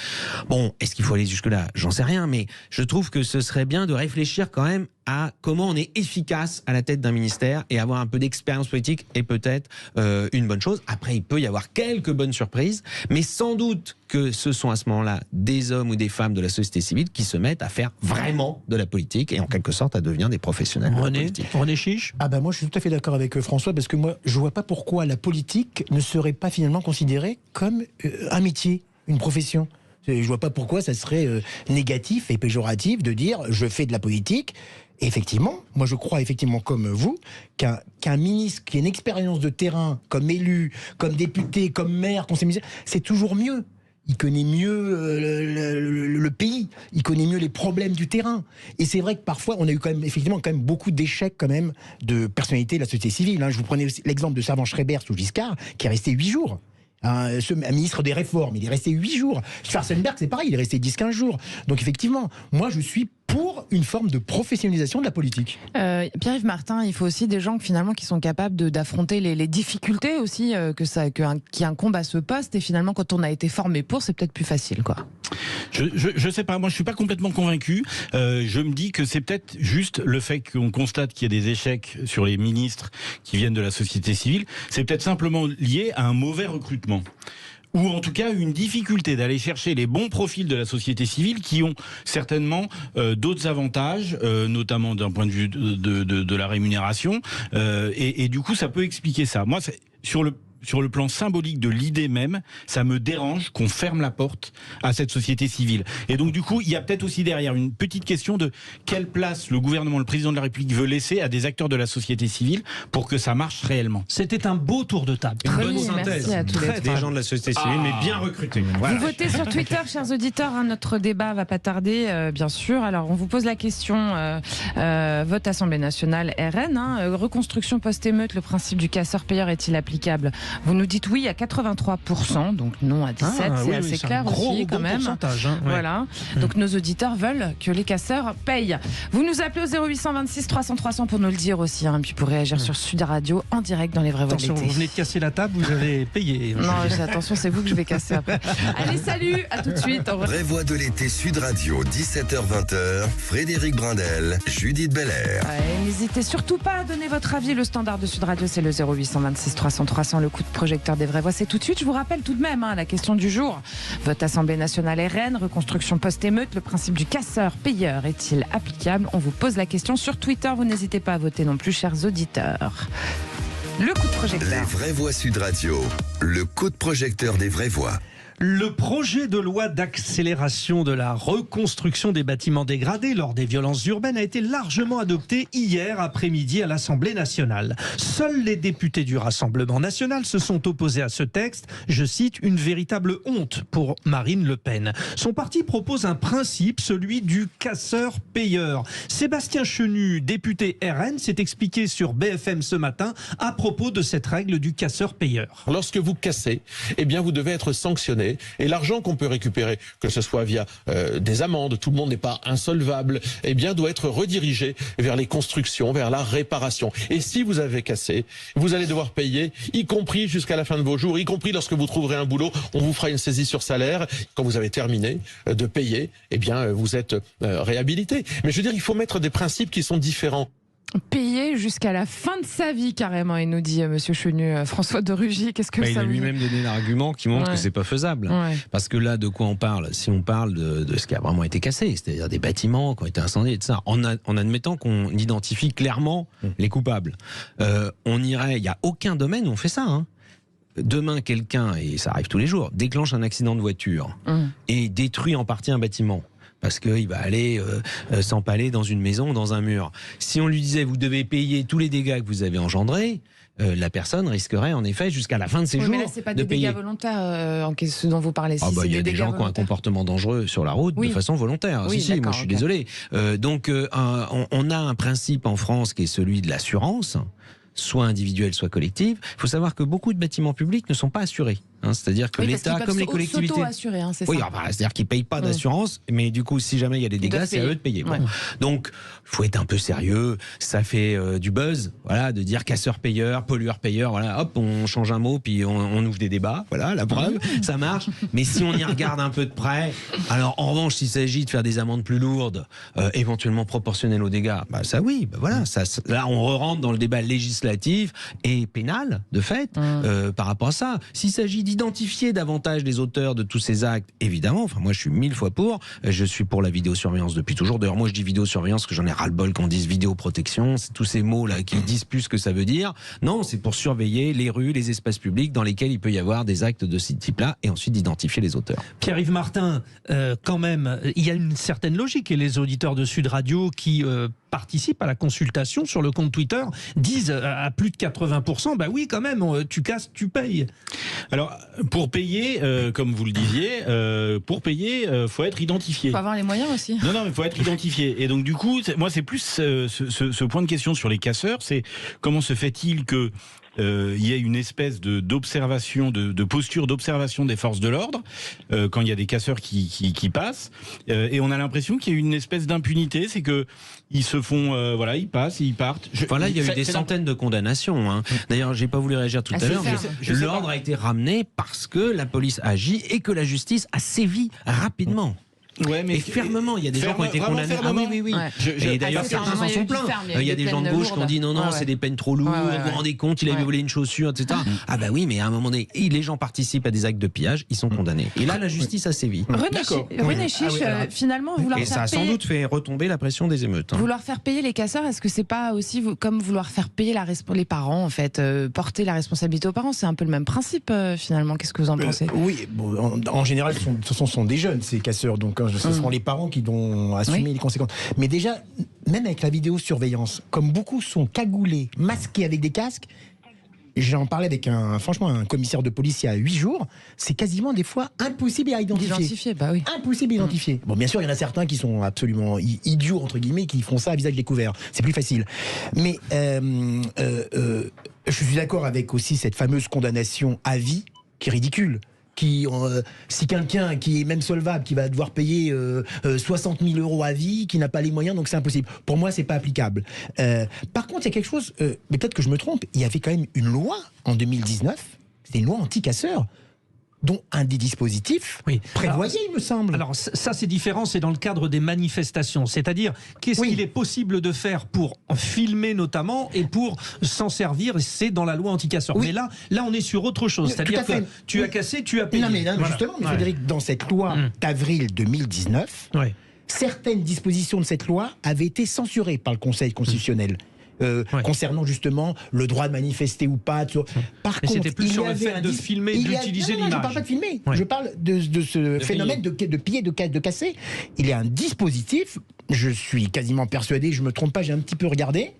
Bon, est-ce qu'il faut aller jusque-là? J'en sais rien, mais je trouve que ce serait bien de réfléchir quand même à comment on est efficace à la tête d'un ministère et avoir un peu d'expérience politique est peut-être une bonne chose. Après, il peut y avoir quelques bonnes surprises, mais sans doute que ce sont à ce moment-là des hommes ou des femmes de la société civile qui se mettent à faire vraiment de la politique et en quelque sorte à devenir des professionnels de la politique. René Chiche? Moi je suis tout à fait d'accord avec François, parce que moi je vois pas pourquoi la politique ne serait pas finalement considérée comme un métier, une profession. Je vois pas pourquoi ça serait négatif et péjoratif de dire je fais de la politique. Et effectivement, moi je crois effectivement comme vous qu'un ministre qui a une expérience de terrain comme élu, comme député, comme maire, conseiller municipal, c'est toujours mieux. Il connaît mieux le pays, il connaît mieux les problèmes du terrain. Et c'est vrai que parfois, on a eu quand même beaucoup d'échecs quand même de personnalités de la société civile. Je vous prenais l'exemple de Servan-Schreiber sous Giscard, qui est resté 8 jours. Un ministre des réformes, il est resté 8 jours. Schwarzenberg, c'est pareil, il est resté 10-15 jours. Donc effectivement, moi je suis pour une forme de professionnalisation de la politique. Pierre-Yves Martin, il faut aussi des gens finalement qui sont capables d'affronter les difficultés aussi qui incombent à ce poste. Et finalement, quand on a été formé pour, c'est peut-être plus facile, quoi. Je sais pas, moi je suis pas complètement convaincu. Je me dis que c'est peut-être juste le fait qu'on constate qu'il y a des échecs sur les ministres qui viennent de la société civile. C'est peut-être simplement lié à un mauvais recrutement. ou en tout cas une difficulté d'aller chercher les bons profils de la société civile qui ont certainement d'autres avantages, notamment d'un point de vue de la rémunération, et du coup ça peut expliquer ça. Moi, sur le plan symbolique de l'idée même, ça me dérange qu'on ferme la porte à cette société civile. Et donc du coup, il y a peut-être aussi derrière une petite question de quelle place le gouvernement, le président de la République veut laisser à des acteurs de la société civile pour que ça marche réellement. C'était un beau tour de table. Une bonne synthèse. Merci à tous les trois. Des gens de la société civile, mais bien recrutés. Voilà. Vous votez sur Twitter, chers auditeurs. Notre débat va pas tarder, bien sûr. Alors, on vous pose la question vote Assemblée nationale RN. Reconstruction post-émeute, le principe du casseur-payeur est-il applicable? Vous nous dites oui à 83%, donc non à 17%, c'est assez clair aussi quand même. Voilà. Donc nos auditeurs veulent que les casseurs payent. Vous nous appelez au 0826 300 300 pour nous le dire aussi, puis pour réagir sur Sud Radio en direct dans les vraies voix de l'été. Attention, vous venez de casser la table, vous allez payer. Non, attention, c'est vous que je vais casser après. Allez, salut, à tout de suite. Vraies voix de l'été Sud Radio, 17h-20h, Frédéric Brindel, Judith Belair. N'hésitez surtout pas à donner votre avis. Le standard de Sud Radio, c'est le 0826 300 300, le coup de projecteur des vraies voix. C'est tout de suite. Je vous rappelle tout de même la question du jour. Vote Assemblée nationale RN, reconstruction post-émeute, le principe du casseur-payeur est-il applicable? On vous pose la question sur Twitter. Vous n'hésitez pas à voter non plus, chers auditeurs. Le coup de projecteur. Les vraies voix Sud Radio, le coup de projecteur des vraies voix. Le projet de loi d'accélération de la reconstruction des bâtiments dégradés lors des violences urbaines a été largement adopté hier après-midi à l'Assemblée nationale. Seuls les députés du Rassemblement national se sont opposés à ce texte. Je cite, une véritable honte pour Marine Le Pen. Son parti propose un principe, celui du casseur-payeur. Sébastien Chenu, député RN, s'est expliqué sur BFM ce matin à propos de cette règle du casseur-payeur. Lorsque vous cassez, eh bien vous devez être sanctionné. Et l'argent qu'on peut récupérer, que ce soit via des amendes, tout le monde n'est pas insolvable, eh bien doit être redirigé vers les constructions, vers la réparation. Et si vous avez cassé, vous allez devoir payer, y compris jusqu'à la fin de vos jours, y compris lorsque vous trouverez un boulot, on vous fera une saisie sur salaire. Quand vous avez terminé de payer, eh bien vous êtes réhabilité. Mais je veux dire, il faut mettre des principes qui sont différents. Payer jusqu'à la fin de sa vie, carrément, il nous dit Monsieur Chenu. François de Rugy, qu'est-ce que ça il a lui-même donné l'argument qui montre que c'est pas faisable. Parce que là, de quoi on parle? Si on parle de ce qui a vraiment été cassé, c'est-à-dire des bâtiments qui ont été incendiés, etc., en admettant qu'on identifie clairement les coupables, on irait, il n'y a aucun domaine où on fait ça. Demain, quelqu'un, et ça arrive tous les jours, déclenche un accident de voiture et détruit en partie un bâtiment. Parce qu'il va aller s'empaler dans une maison, dans un mur. Si on lui disait, vous devez payer tous les dégâts que vous avez engendrés, la personne risquerait en effet jusqu'à la fin de ses jours mais là, c'est pas de des payer. dégâts volontaires, ce dont vous parlez. Il y a des gens qui ont un comportement dangereux sur la route de façon volontaire. Moi je suis désolé. Donc on a un principe en France qui est celui de l'assurance, soit individuelle, soit collective. Il faut savoir que beaucoup de bâtiments publics ne sont pas assurés. C'est-à-dire que l'État, comme les collectivités, c'est-à-dire qu'ils ne payent pas d'assurance, mais du coup, si jamais il y a des dégâts, c'est à eux de payer. Bon. Donc, il faut être un peu sérieux. Ça fait du buzz, de dire casseur-payeur, pollueur-payeur. Hop, on change un mot, puis on ouvre des débats. Voilà, la preuve, ça marche. Mais si on y regarde un peu de près, alors en revanche, s'il s'agit de faire des amendes plus lourdes, éventuellement proportionnelles aux dégâts, ça oui, là, on re-rentre dans le débat législatif et pénal, de fait, par rapport à ça. S'il s'agit d'identifier davantage les auteurs de tous ces actes, évidemment, moi je suis 1000 fois pour, je suis pour la vidéosurveillance depuis toujours. D'ailleurs moi je dis vidéosurveillance parce que j'en ai ras-le-bol qu'on dise vidéoprotection, c'est tous ces mots là qui disent plus ce que ça veut dire. Non, c'est pour surveiller les rues, les espaces publics dans lesquels il peut y avoir des actes de ce type-là et ensuite d'identifier les auteurs. Pierre-Yves Martin, quand même, il y a une certaine logique et les auditeurs de Sud Radio qui participent à la consultation sur le compte Twitter disent à plus de 80%, oui quand même, tu casses, tu payes. Alors, pour payer, comme vous le disiez, faut être identifié. Faut avoir les moyens aussi. Non, mais faut être identifié. Et donc, du coup, moi, c'est plus ce point de question sur les casseurs, c'est comment se fait-il que il y a une espèce d'observation, de posture d'observation des forces de l'ordre quand il y a des casseurs qui passent, et on a l'impression qu'il y a une espèce d'impunité, c'est que ils se font, ils passent, ils partent. Là, il y a eu des centaines de condamnations. D'ailleurs, j'ai pas voulu réagir tout à l'heure. L'ordre a été ramené parce que la police agit et que la justice a sévi rapidement. Ouais, mais et fermement, il y a des gens qui ont été condamnés. Ah oui, oui, oui. Ouais. Et d'ailleurs, certains s'en sont plaints. Il y a des gens de gauche qui ont dit non, c'est des peines trop lourdes, vous vous rendez compte, il avait volé une chaussure, etc. Ah bah oui, mais à un moment donné, les gens participent à des actes de pillage, ils sont condamnés. Et là, la justice a sévi. René Chiche, finalement, vouloir et faire ça a sans payer... doute fait retomber la pression des émeutes. Vouloir faire payer les casseurs, est-ce que c'est pas aussi comme vouloir faire payer les parents, en fait, porter la responsabilité aux parents? C'est un peu le même principe, finalement. Qu'est-ce que vous en pensez? Oui, bon, en général, ce sont des jeunes, ces casseurs, donc ce seront les parents qui vont assumer les conséquences. Mais déjà, même avec la vidéosurveillance, comme beaucoup sont cagoulés, masqués avec des casques, j'en parlais avec un commissaire de police il y a 8 jours, c'est quasiment des fois impossible à identifier. Bah oui. Impossible à identifier. Bon, bien sûr, il y en a certains qui sont absolument idiots, entre guillemets, qui font ça à visage découvert. C'est plus facile. Mais je suis d'accord avec aussi cette fameuse condamnation à vie, qui est ridicule. Si quelqu'un qui est même solvable, qui va devoir payer 60 000 € à vie, qui n'a pas les moyens, donc c'est impossible. Pour moi, c'est pas applicable. Par contre, il y a quelque chose, mais peut-être que je me trompe, il y avait quand même une loi en 2019, c'était une loi anti-casseurs, dont un des dispositifs prévoyait, il me semble. Alors ça c'est différent, c'est dans le cadre des manifestations, c'est-à-dire qu'est-ce qu'il est possible de faire pour filmer notamment et pour s'en servir, c'est dans la loi anti-casseurs. Mais là on est sur autre chose, c'est-à-dire que tu as cassé, tu as payé. Non mais justement, Frédéric, dans cette loi d'avril 2019, certaines dispositions de cette loi avaient été censurées par le Conseil constitutionnel. Concernant justement le droit de manifester ou pas. Par contre, c'était plus sur le fait de filmer, d'utiliser l'image. Je ne parle pas de filmer, je parle de ce phénomène de piller, de casser. Il y a un dispositif, je suis quasiment persuadé, je ne me trompe pas, j'ai un petit peu regardé,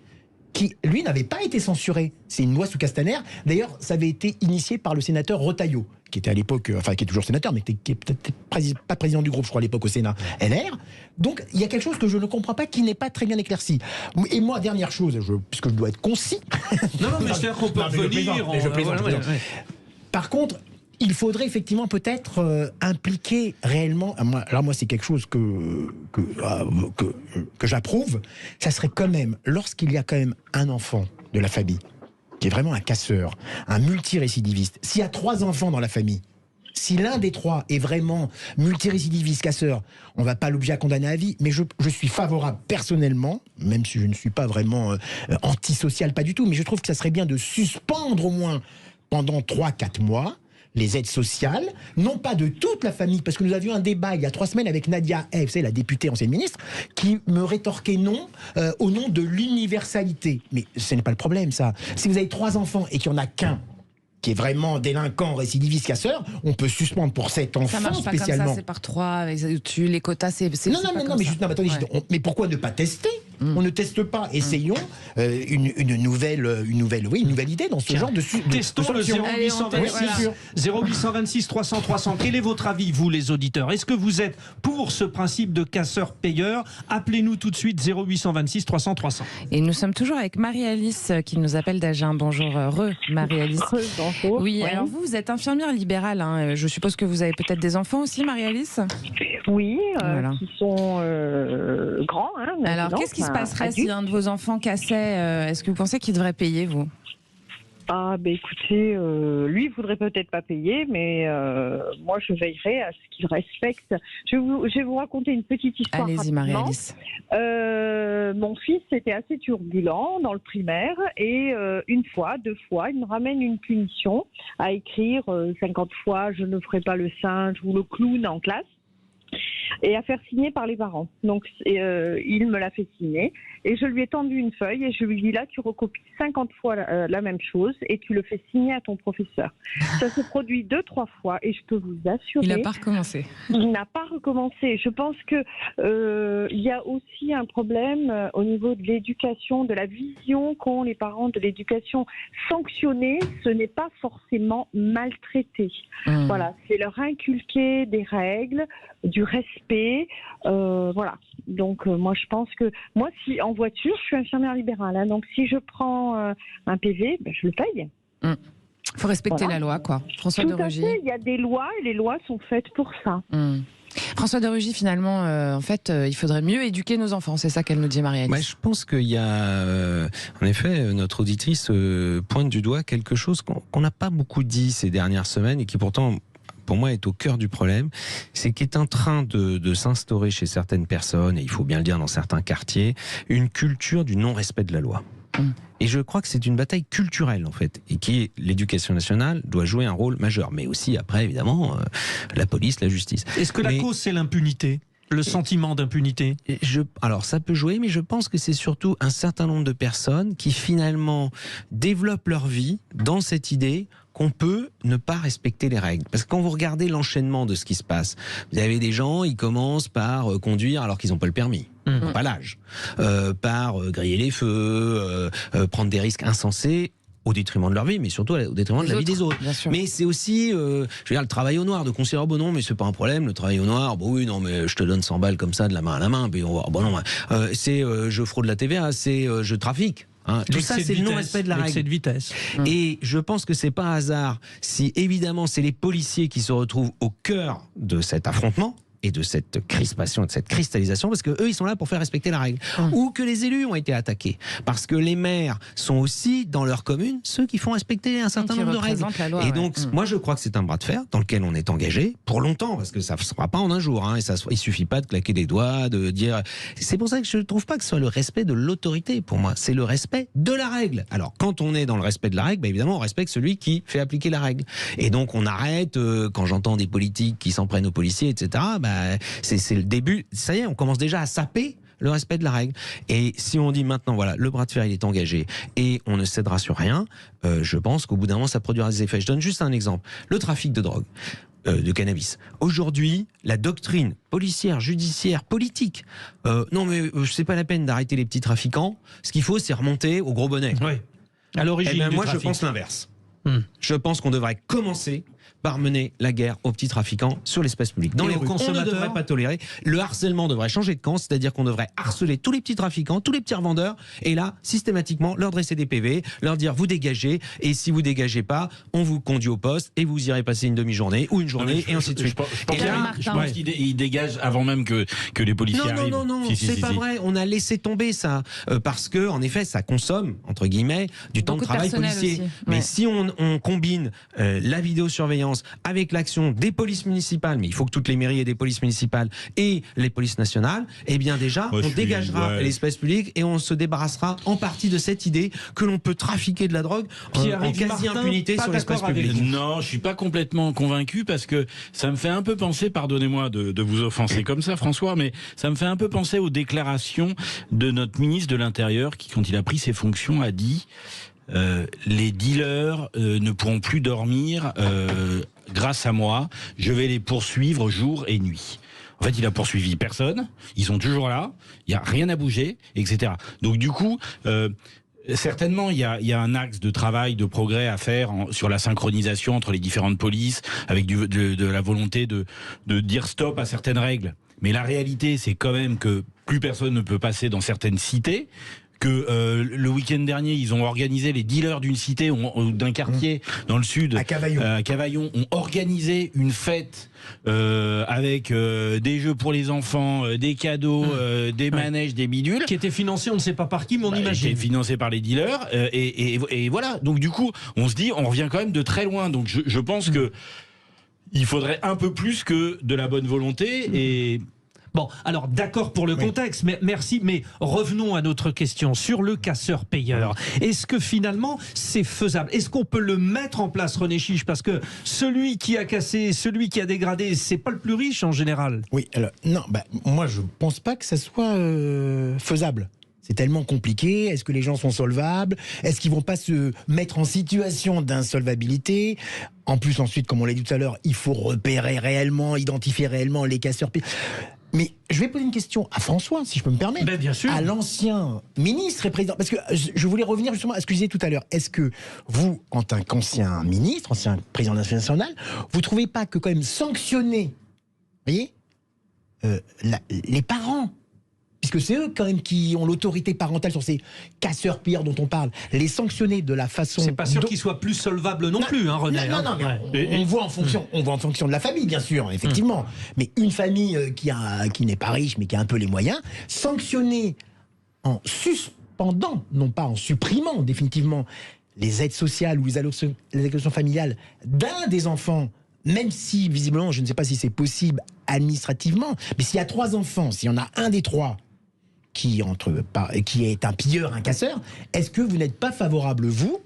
qui, lui, n'avait pas été censuré. C'est une loi sous Castaner. D'ailleurs, ça avait été initié par le sénateur Retailleau, qui était à l'époque, qui est toujours sénateur, mais qui est peut-être pas président du groupe, je crois, à l'époque au Sénat, LR. Donc, il y a quelque chose que je ne comprends pas, qui n'est pas très bien éclairci. Et moi, dernière chose, puisque je dois être concis. Non, mais c'est-à-dire qu'on peut revenir. Je plaisante. Par contre, il faudrait effectivement peut-être impliquer réellement. Alors moi, c'est quelque chose que j'approuve. Ça serait quand même, lorsqu'il y a quand même un enfant de la famille qui est vraiment un casseur, un multirécidiviste. S'il y a 3 enfants dans la famille, si l'un des 3 est vraiment multirécidiviste, casseur, on ne va pas l'obliger à condamner à vie. Mais je suis favorable personnellement, même si je ne suis pas vraiment antisocial, pas du tout, mais je trouve que ça serait bien de suspendre au moins pendant 3-4 mois les aides sociales, non pas de toute la famille, parce que nous avions un débat il y a 3 semaines avec Nadia Hay, vous savez, la députée ancienne ministre, qui me rétorquait non au nom de l'universalité. Mais ce n'est pas le problème, ça. Si vous avez 3 enfants et qu'il n'y en a qu'un qui est vraiment délinquant, récidiviste, casseur, on peut suspendre pour cet enfant spécialement. Ça marche pas comme ça, c'est par 3, avec les quotas, c'est non, mais attendez, mais pourquoi ne pas tester? On ne teste pas. Essayons une nouvelle idée dans ce genre de Testons le 0826 300 300. Quel est votre avis, vous les auditeurs? Est-ce que vous êtes pour ce principe de casseur-payeur? Appelez-nous tout de suite 0826 300 300. Et nous sommes toujours avec Marie-Alice qui nous appelle d'Agen. Bonjour, Marie-Alice. Bonjour. Oui, alors vous êtes infirmière libérale. Hein. Je suppose que vous avez peut-être des enfants aussi, Marie-Alice? Oui, qui sont grands. Hein, alors, qu'est-ce qui se passerait si un de vos enfants cassait? Est-ce que vous pensez qu'il devrait payer, vous? Ah, écoutez, lui, il voudrait peut-être pas payer, mais moi, je veillerai à ce qu'il respecte. Je vais vous raconter une petite histoire. Allez-y, Marie-Alice. Mon fils était assez turbulent dans le primaire et 1 fois, 2 fois, il me ramène une punition à écrire 50 fois « je ne ferai pas le singe » ou le clown en classe. Et à faire signer par les parents. Donc, il me l'a fait signer. Et je lui ai tendu une feuille et je lui ai dit, là, tu recopies 50 fois la même chose et tu le fais signer à ton professeur. Ça se produit 2-3 fois et je peux vous assurer... Il n'a pas recommencé. Il n'a pas recommencé. Je pense que il y a aussi un problème au niveau de l'éducation, de la vision qu'ont les parents de l'éducation. Sanctionner, ce n'est pas forcément maltraiter. Voilà, c'est leur inculquer des règles, du respect, voilà. Donc moi je pense que moi si en voiture, je suis infirmière libérale, hein, donc si je prends un PV, je le paye. Il faut respecter la loi, quoi. François de Rugy. Il y a des lois et les lois sont faites pour ça. François de Rugy, finalement, en fait, il faudrait mieux éduquer nos enfants, c'est ça qu'elle nous dit, Marie-Alice. Je pense qu'il y a, en effet, notre auditrice pointe du doigt quelque chose qu'on n'a pas beaucoup dit ces dernières semaines et qui pourtant pour moi, est au cœur du problème, c'est qu'il est en train de s'instaurer chez certaines personnes, et il faut bien le dire dans certains quartiers, une culture du non-respect de la loi. Et je crois que c'est une bataille culturelle, en fait, et qui, l'éducation nationale, doit jouer un rôle majeur. Mais aussi, après, évidemment, la police, la justice. Est-ce que la cause, c'est l'impunité ? Le sentiment d'impunité? Alors ça peut jouer, mais je pense que c'est surtout un certain nombre de personnes qui finalement développent leur vie dans cette idée qu'on peut ne pas respecter les règles. Parce que quand vous regardez l'enchaînement de ce qui se passe, vous avez des gens, ils commencent par conduire alors qu'ils n'ont pas le permis, pas l'âge, par griller les feux, prendre des risques insensés, au détriment de leur vie, mais surtout au détriment de la vie des autres. Mais c'est aussi, je veux dire, le travail au noir, de considérer, bon non, mais c'est pas un problème, le travail au noir, bon oui, non, mais je te donne 100 balles comme ça, de la main à la main, puis on va, bon non, c'est je fraude la TVA, c'est je trafique. Tout ça, c'est le non-respect de la règle. De vitesse. Et je pense que c'est pas un hasard si, évidemment, c'est les policiers qui se retrouvent au cœur de cet affrontement et de cette crispation, de cette cristallisation, parce que eux, ils sont là pour faire respecter la règle. Ou que les élus ont été attaqués, parce que les maires sont aussi, dans leur commune, ceux qui font respecter un certain nombre de règles. Et donc, moi, je crois que c'est un bras de fer dans lequel on est engagé pour longtemps, parce que ça ne se fera pas en un jour. Et il suffit pas de claquer des doigts, de dire... C'est pour ça que je ne trouve pas que ce soit le respect de l'autorité, pour moi. C'est le respect de la règle. Alors, quand on est dans le respect de la règle, évidemment, on respecte celui qui fait appliquer la règle. Et donc, on arrête, quand j'entends des politiques qui s'en prennent aux policiers, etc., c'est le début, ça y est, on commence déjà à saper le respect de la règle. Et si on dit maintenant, voilà, le bras de fer, il est engagé et on ne cédera sur rien, je pense qu'au bout d'un moment, ça produira des effets. Je donne juste un exemple. Le trafic de drogue, de cannabis. Aujourd'hui, la doctrine policière, judiciaire, politique, non mais c'est pas la peine d'arrêter les petits trafiquants, ce qu'il faut, c'est remonter au gros bonnet. Oui. À l'origine du moi, trafic. Je pense l'inverse. Je pense qu'on devrait commencer par mener la guerre aux petits trafiquants sur l'espace public. Dans les rues, on ne devrait pas tolérer. Le harcèlement devrait changer de camp, c'est-à-dire qu'on devrait harceler tous les petits trafiquants, tous les petits revendeurs, et là, systématiquement, leur dresser des PV, leur dire vous dégagez, et si vous dégagez pas, on vous conduit au poste, et vous irez passer une demi-journée ou une journée, et ainsi de suite. Je pense qu'il dégage avant même que les policiers arrivent. Non, c'est pas vrai. On a laissé tomber ça, parce que, en effet, ça consomme, entre guillemets, du temps de travail policier. Mais si on combine la vidéosurveillance avec l'action des polices municipales, mais il faut que toutes les mairies aient des polices municipales et les polices nationales, eh bien déjà, on dégagera l'espace public et on se débarrassera en partie de cette idée que l'on peut trafiquer de la drogue en quasi-impunité sur l'espace public. Non, je suis pas complètement convaincu parce que ça me fait un peu penser, pardonnez-moi de vous offenser comme ça, François, mais ça me fait un peu penser aux déclarations de notre ministre de l'Intérieur qui, quand il a pris ses fonctions, a dit les dealers ne pourront plus dormir grâce à moi, je vais les poursuivre jour et nuit. En fait, il a poursuivi personne, ils sont toujours là, il n'y a rien à bouger, etc. Donc du coup, certainement, il y a un axe de travail, de progrès à faire sur la synchronisation entre les différentes polices, avec de la volonté de dire stop à certaines règles. Mais la réalité, c'est quand même que plus personne ne peut passer dans certaines cités, que le week-end dernier, ils ont organisé, les dealers d'une cité ou d'un quartier dans le sud, à Cavaillon, ont organisé une fête avec des jeux pour les enfants, des cadeaux, des manèges, des bidules. Qui était financé, on ne sait pas par qui, mais on imagine. Qui était financé par les dealers. Et voilà. Donc du coup, on se dit, on revient quand même de très loin. Donc je pense que il faudrait un peu plus que de la bonne volonté et... Bon, alors d'accord pour le contexte, mais merci, mais revenons à notre question sur le casseur-payeur. Est-ce que finalement c'est faisable? Est-ce qu'on peut le mettre en place, René Chiche? Parce que celui qui a cassé, celui qui a dégradé, c'est pas le plus riche en général. Oui, alors non, moi je pense pas que ça soit faisable. C'est tellement compliqué. Est-ce que les gens sont solvables? Est-ce qu'ils vont pas se mettre en situation d'insolvabilité? En plus, ensuite, comme on l'a dit tout à l'heure, il faut repérer réellement, identifier réellement les casseurs-payeurs. Mais je vais poser une question à François, si je peux me permettre. Bien sûr. À l'ancien ministre et président. Parce que je voulais revenir justement à ce que je disais tout à l'heure. Est-ce que vous, en tant qu'ancien ministre, ancien président de l'Assemblée nationale, vous ne trouvez pas que quand même sanctionner, vous voyez, les parents, puisque c'est eux quand même qui ont l'autorité parentale sur ces casseurs-pilleurs dont on parle, les sanctionner de la façon... C'est pas sûr qu'ils soient plus solvables non plus, hein, René. Non, mais on voit en fonction, de la famille, bien sûr, effectivement. Mais une famille qui n'est pas riche, mais qui a un peu les moyens, sanctionner en suspendant, non pas en supprimant définitivement les aides sociales ou les allocations familiales d'un des enfants même si, visiblement, je ne sais pas si c'est possible administrativement, mais s'il y a 3 enfants, s'il y en a un des 3 qui est un pilleur, un casseur, est-ce que vous n'êtes pas favorable, vous,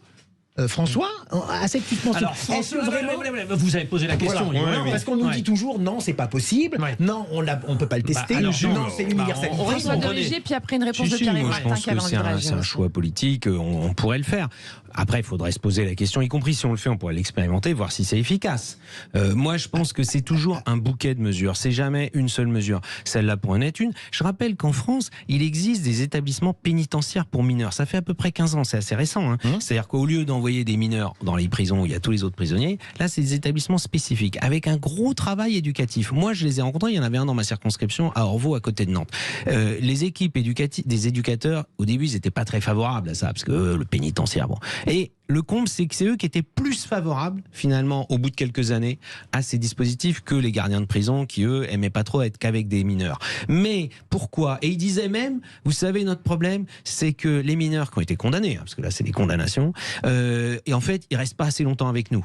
François, à cette suspension? Alors, François, vous avez posé la question. Voilà. Parce qu'on nous dit toujours, non, c'est pas possible, non, on ne peut pas le tester, non, c'est universel. François de Rigier, puis après une réponse de Pierre-Yves Moi, je pense que c'est un choix politique, on pourrait le faire. Après, il faudrait se poser la question, y compris si on le fait, on pourrait l'expérimenter, voir si c'est efficace. Moi, je pense que c'est toujours un bouquet de mesures, c'est jamais une seule mesure. Celle-là pour en être une. Je rappelle qu'en France, il existe des établissements pénitentiaires pour mineurs. Ça fait à peu près 15 ans, c'est assez récent. C'est-à-dire qu'au lieu d'envoyer des mineurs dans les prisons où il y a tous les autres prisonniers, là, c'est des établissements spécifiques, avec un gros travail éducatif. Moi, je les ai rencontrés, il y en avait un dans ma circonscription, à Orvaux, à côté de Nantes. Les équipes des éducateurs, au début, ils n'étaient pas très favorables à ça, parce que le pénitentiaire, bon. Et le comble, c'est que c'est eux qui étaient plus favorables, finalement, au bout de quelques années, à ces dispositifs que les gardiens de prison, qui, eux, aimaient pas trop être qu'avec des mineurs. Mais pourquoi? Et ils disaient même, vous savez, notre problème, c'est que les mineurs qui ont été condamnés, parce que là, c'est des condamnations, et en fait, ils restent pas assez longtemps avec nous.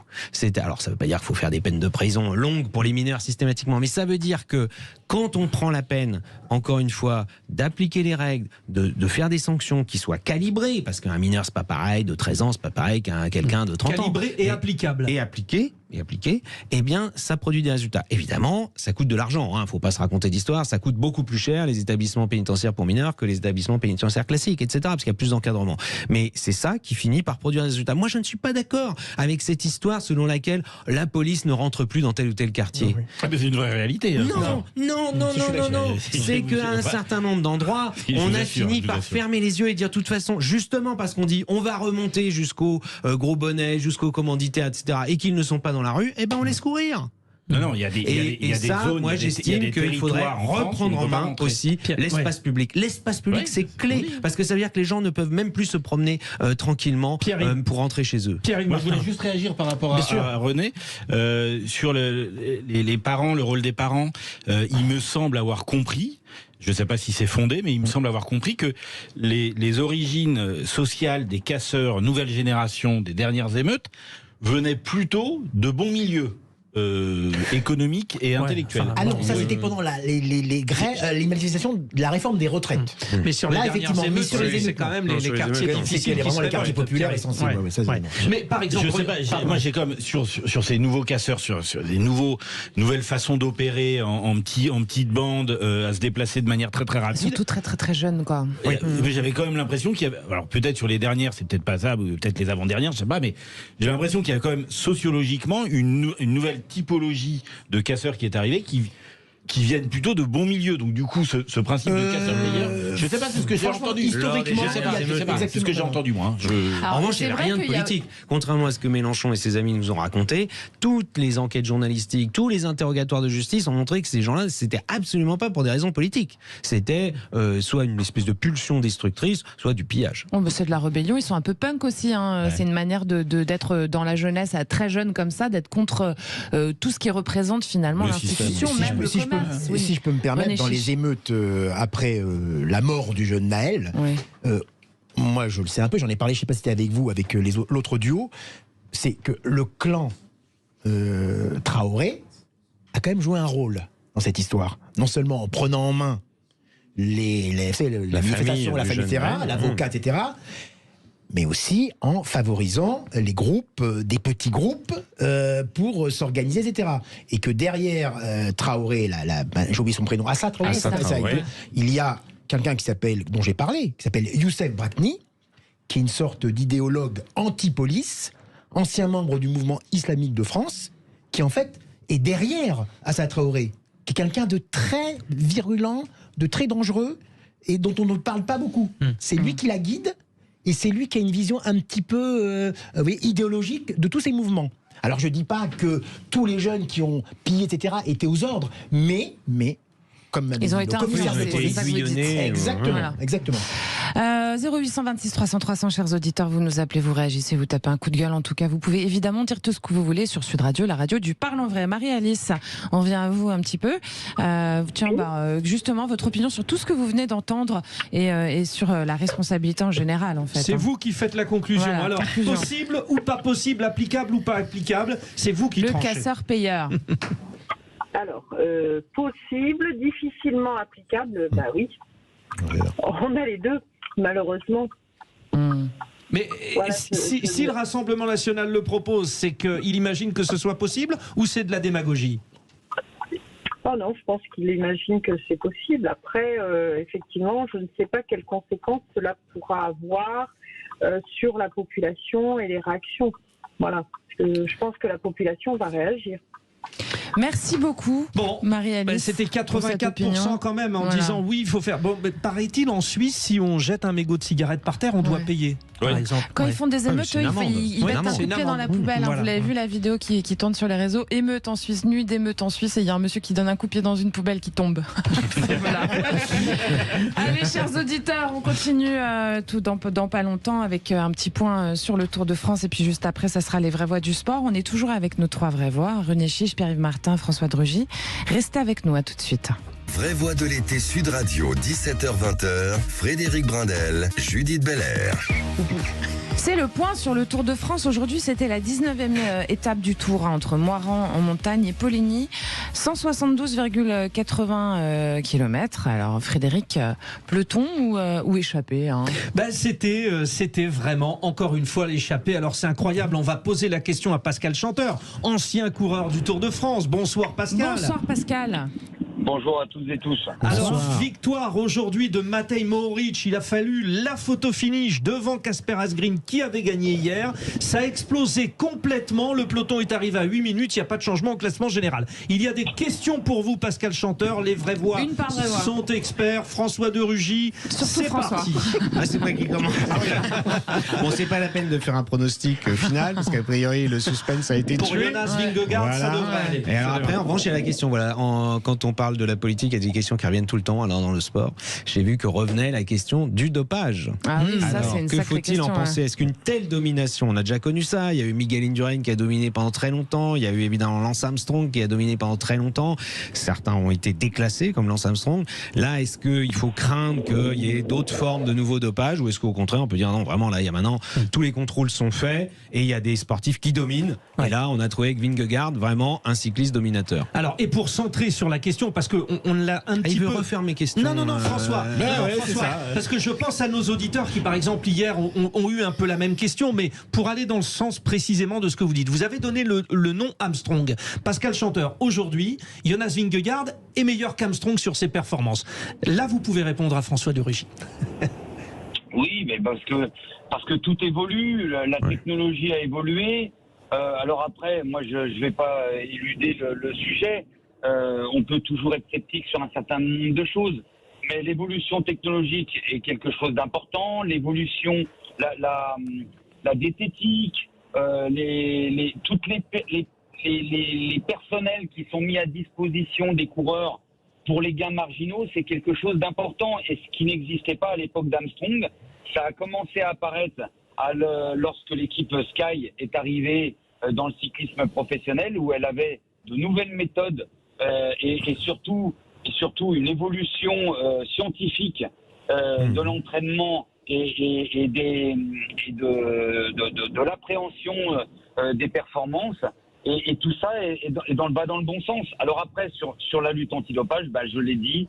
Alors, ça veut pas dire qu'il faut faire des peines de prison longues pour les mineurs systématiquement, mais ça veut dire que quand on prend la peine, encore une fois, d'appliquer les règles, de faire des sanctions qui soient calibrées, parce qu'un mineur, c'est pas pareil, de 13 ans, c'est pas pareil qu'un quelqu'un de 30 ans. Calibré et applicable. Et appliqué, eh bien, ça produit des résultats. Évidemment, ça coûte de l'argent, faut pas se raconter d'histoire, ça coûte beaucoup plus cher les établissements pénitentiaires pour mineurs que les établissements pénitentiaires classiques, etc., parce qu'il y a plus d'encadrement. Mais c'est ça qui finit par produire des résultats. Moi, je ne suis pas d'accord avec cette histoire selon laquelle la police ne rentre plus dans tel ou tel quartier. Mais c'est une vraie réalité. Non. C'est qu'à un certain nombre d'endroits, on a fini par fermer les yeux et dire, de toute façon, justement parce qu'on dit, on va remonter jusqu'au gros bonnet, jusqu'au commanditaire, etc., et qu'ils ne sont pas dans la rue, eh ben on laisse courir. Non, il y a des zones. Moi, j'estime qu'il faudrait reprendre en main aussi l'espace public. L'espace public, c'est clé, parce que ça veut dire que les gens ne peuvent même plus se promener tranquillement pour rentrer chez eux. Moi, je voulais juste réagir par rapport à René sur les parents, le rôle des parents. Il me semble avoir compris. Je ne sais pas si c'est fondé, mais il me semble avoir compris que les origines sociales des casseurs nouvelle génération des dernières émeutes venaient plutôt de bons milieux. Économique et intellectuel. Ah non, ça c'était pendant les manifestations de la réforme des retraites. Mais sur les dernières émeutes, c'est quand même les quartiers difficiles. Vraiment les quartiers populaires et sensibles. Mais par exemple, je sais pas, moi j'ai comme sur ces nouveaux casseurs, sur des nouvelles façons d'opérer en petites bandes, à se déplacer de manière très très rapide. Surtout très très très jeunes, quoi. Mais j'avais quand même l'impression qu'il y avait, alors peut-être sur les dernières, c'est peut-être pas ça, ou peut-être les avant-dernières, je sais pas, mais j'ai l'impression qu'il y a quand même sociologiquement une nouvelle typologie de casseurs qui est arrivée, qui viennent plutôt de bons milieux. Donc du coup, ce principe de casseur-payeur, je sais pas, c'est ce que j'ai entendu historiquement. Je sais pas, c'est ce que j'ai entendu moi. En revanche, il n'y a rien de politique. Contrairement à ce que Mélenchon et ses amis nous ont raconté, toutes les enquêtes journalistiques, tous les interrogatoires de justice ont montré que ces gens-là, c'était absolument pas pour des raisons politiques. C'était soit une espèce de pulsion destructrice, soit du pillage. Oh, bah c'est de la rébellion. Ils sont un peu punk aussi. C'est une manière d'être dans la jeunesse, à très jeune comme ça, d'être contre tout ce qui représente finalement l'institution, même le commerce. Si je peux me permettre, dans les émeutes après la mort du jeune Naël, moi je le sais un peu, j'en ai parlé, je ne sais pas si c'était avec vous, avec l'autre duo, c'est que le clan Traoré a quand même joué un rôle dans cette histoire. Non seulement en prenant en main la manifestation, la famille Ferrat, l'avocat, etc., mais aussi en favorisant les groupes, des petits groupes, pour s'organiser, etc. Et que derrière Traoré, j'ai oublié son prénom, Assa Traoré, il y a quelqu'un dont j'ai parlé, qui s'appelle Youssef Brakni, qui est une sorte d'idéologue anti-police, ancien membre du mouvement islamique de France, qui en fait est derrière Assa Traoré, qui est quelqu'un de très virulent, de très dangereux, et dont on ne parle pas beaucoup. C'est lui qui la guide, et c'est lui qui a une vision un petit peu idéologique de tous ces mouvements. Alors je ne dis pas que tous les jeunes qui ont pillé, etc., étaient aux ordres, mais comme ils ont été influencés, aiguillonnés. Exactement. 0826 300 300, chers auditeurs, vous nous appelez, vous réagissez, vous tapez un coup de gueule. En tout cas, vous pouvez évidemment dire tout ce que vous voulez sur Sud Radio, la radio du Parle en Vrai. Marie-Alice, on vient à vous un petit peu. Justement, votre opinion sur tout ce que vous venez d'entendre et sur la responsabilité en général, en fait. C'est vous qui faites la conclusion. Voilà, Alors, conclusion. possible ou pas possible, applicable ou pas applicable, c'est vous qui tranchez. Le casseur-payeur. Alors, possible, difficilement applicable, bah oui. On a les deux, malheureusement. Mais Voilà, si le Rassemblement National le propose, c'est qu'il imagine que ce soit possible ou c'est de la démagogie? Oh non, je pense qu'il imagine que c'est possible. Après, effectivement, je ne sais pas quelles conséquences cela pourra avoir sur la population et les réactions. Voilà. Parce que je pense que la population va réagir. Merci beaucoup, Marie-Alice. C'était 84% quand même en disant oui, il faut faire. Bon, mais paraît-il en Suisse, si on jette un mégot de cigarette par terre, on doit payer. Par exemple. Quand ils font des émeutes, ils mettent un coup de pied dans la poubelle. Vous l'avez vu la vidéo qui tourne sur les réseaux. Émeute en Suisse, nuit d'émeute en Suisse, et il y a un monsieur qui donne un coup de pied dans une poubelle qui tombe. Allez, chers auditeurs, on continue tout dans pas longtemps avec un petit point sur le Tour de France, et puis juste après, ça sera les vraies voix du sport. On est toujours avec nos trois vraies voix, René Chiche, Pierre-Yves Martin, François Drugy. Restez avec nous, à tout de suite. Vraie voix de l'été Sud Radio, 17h-20h, Frédéric Brindel, Judith Belair. C'est le point sur le Tour de France. Aujourd'hui, c'était la 19e étape du Tour entre Moirans en montagne et Poligny. 172,80 km. Alors, Frédéric, peloton ou échappé C'était vraiment, encore une fois, l'échappée. Alors, c'est incroyable. On va poser la question à Pascal Chanteur, ancien coureur du Tour de France. Bonsoir, Pascal. Bonsoir, Pascal. Bonjour à toutes et tous. Alors, victoire aujourd'hui de Matej Mohoric. Il a fallu la photo finish devant Kasper Asgreen qui avait gagné hier. Ça a explosé complètement. Le peloton est arrivé à 8 minutes. Il n'y a pas de changement au classement général. Il y a des questions pour vous, Pascal Chanteur. Les vraies voix sont experts. François de Rugy. C'est parti. C'est moi qui commence. Bon, c'est pas la peine de faire un pronostic final parce qu'a priori le suspense a été tué. Pour Jonas Vingegaard, ça devrait aller. Et alors après, en revanche, il y a la question. Voilà, quand on parle de la politique, il y a des questions qui reviennent tout le temps. Alors dans le sport, j'ai vu que revenait la question du dopage. Ah oui, ça c'est une que faut-il en penser? Est-ce qu'une telle domination, on a déjà connu ça, il y a eu Miguel Indurain qui a dominé pendant très longtemps, il y a eu évidemment Lance Armstrong qui a dominé pendant très longtemps, certains ont été déclassés comme Lance Armstrong. Là, est-ce qu'il faut craindre qu'il y ait d'autres formes de nouveaux dopages, ou est-ce qu'au contraire on peut dire non, vraiment là il y a maintenant tous les contrôles sont faits et il y a des sportifs qui dominent, et là on a trouvé avec Vingegaard vraiment un cycliste dominateur. Alors, et pour centrer sur la question, parce qu'on l'a un petit peu... Il veut refaire mes questions. Non, François. François, parce que je pense à nos auditeurs qui, par exemple, hier, ont eu un peu la même question, mais pour aller dans le sens précisément de ce que vous dites. Vous avez donné le nom Armstrong. Pascal Chanteur, aujourd'hui, Jonas Vingegaard est meilleur qu'Armstrong sur ses performances. Là, vous pouvez répondre à François de Rugy. Oui, mais parce que tout évolue, la technologie a évolué. Alors après, moi, je vais pas éluder le sujet. On peut toujours être sceptique sur un certain nombre de choses, mais l'évolution technologique est quelque chose d'important. L'évolution, la diététique, toutes les personnels qui sont mis à disposition des coureurs pour les gains marginaux, c'est quelque chose d'important, et ce qui n'existait pas à l'époque d'Armstrong. Ça a commencé à apparaître lorsque l'équipe Sky est arrivée dans le cyclisme professionnel, où elle avait de nouvelles méthodes et surtout une évolution scientifique de l'entraînement et de l'appréhension des performances, et tout ça est dans le bon sens. Alors après, sur la lutte antidopage, je l'ai dit,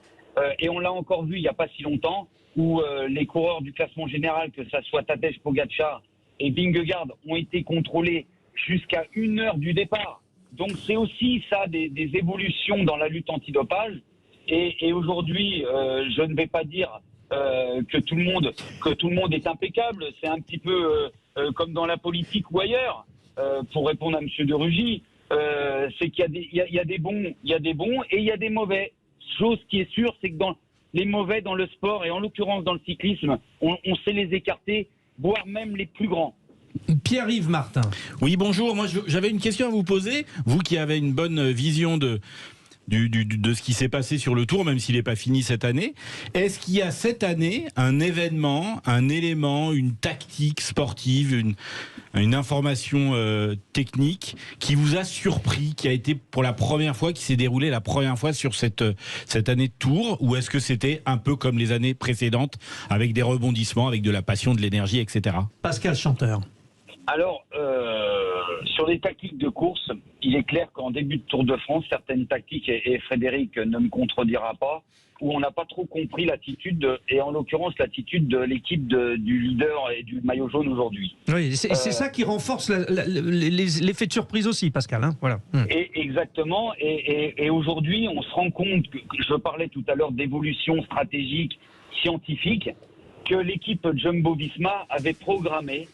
et on l'a encore vu il n'y a pas si longtemps, où les coureurs du classement général, que ça soit Tadej Pogačar et Vingegaard, ont été contrôlés jusqu'à 1 heure du départ. Donc c'est aussi ça, des évolutions dans la lutte antidopage. Et aujourd'hui, je ne vais pas dire que tout le monde est impeccable. C'est un petit peu comme dans la politique ou ailleurs. Pour répondre à M. de Rugy, c'est qu'il y a des bons et il y a des mauvais. Chose qui est sûre, c'est que dans les mauvais dans le sport, et en l'occurrence dans le cyclisme, on sait les écarter, voire même les plus grands. Pierre-Yves Martin. Oui, bonjour. Moi, j'avais une question à vous poser. Vous qui avez une bonne vision de de ce qui s'est passé sur le Tour, même s'il n'est pas fini cette année. Est-ce qu'il y a cette année un événement, un élément, une tactique sportive, une information technique qui vous a surpris, qui a été pour la première fois, qui s'est déroulé la première fois sur cette année de Tour, ou est-ce que c'était un peu comme les années précédentes, avec des rebondissements, avec de la passion, de l'énergie, etc. Pascal Chanteur. Alors, sur les tactiques de course, il est clair qu'en début de Tour de France, certaines tactiques, et Frédéric ne me contredira pas, où on n'a pas trop compris l'attitude, et en l'occurrence l'attitude de l'équipe du leader et du maillot jaune aujourd'hui. Oui, c'est ça qui renforce l'effet de surprise aussi, Pascal. Hein, voilà. Et exactement, et aujourd'hui on se rend compte, que je parlais tout à l'heure d'évolution stratégique, scientifique, que l'équipe Jumbo-Visma avait programmé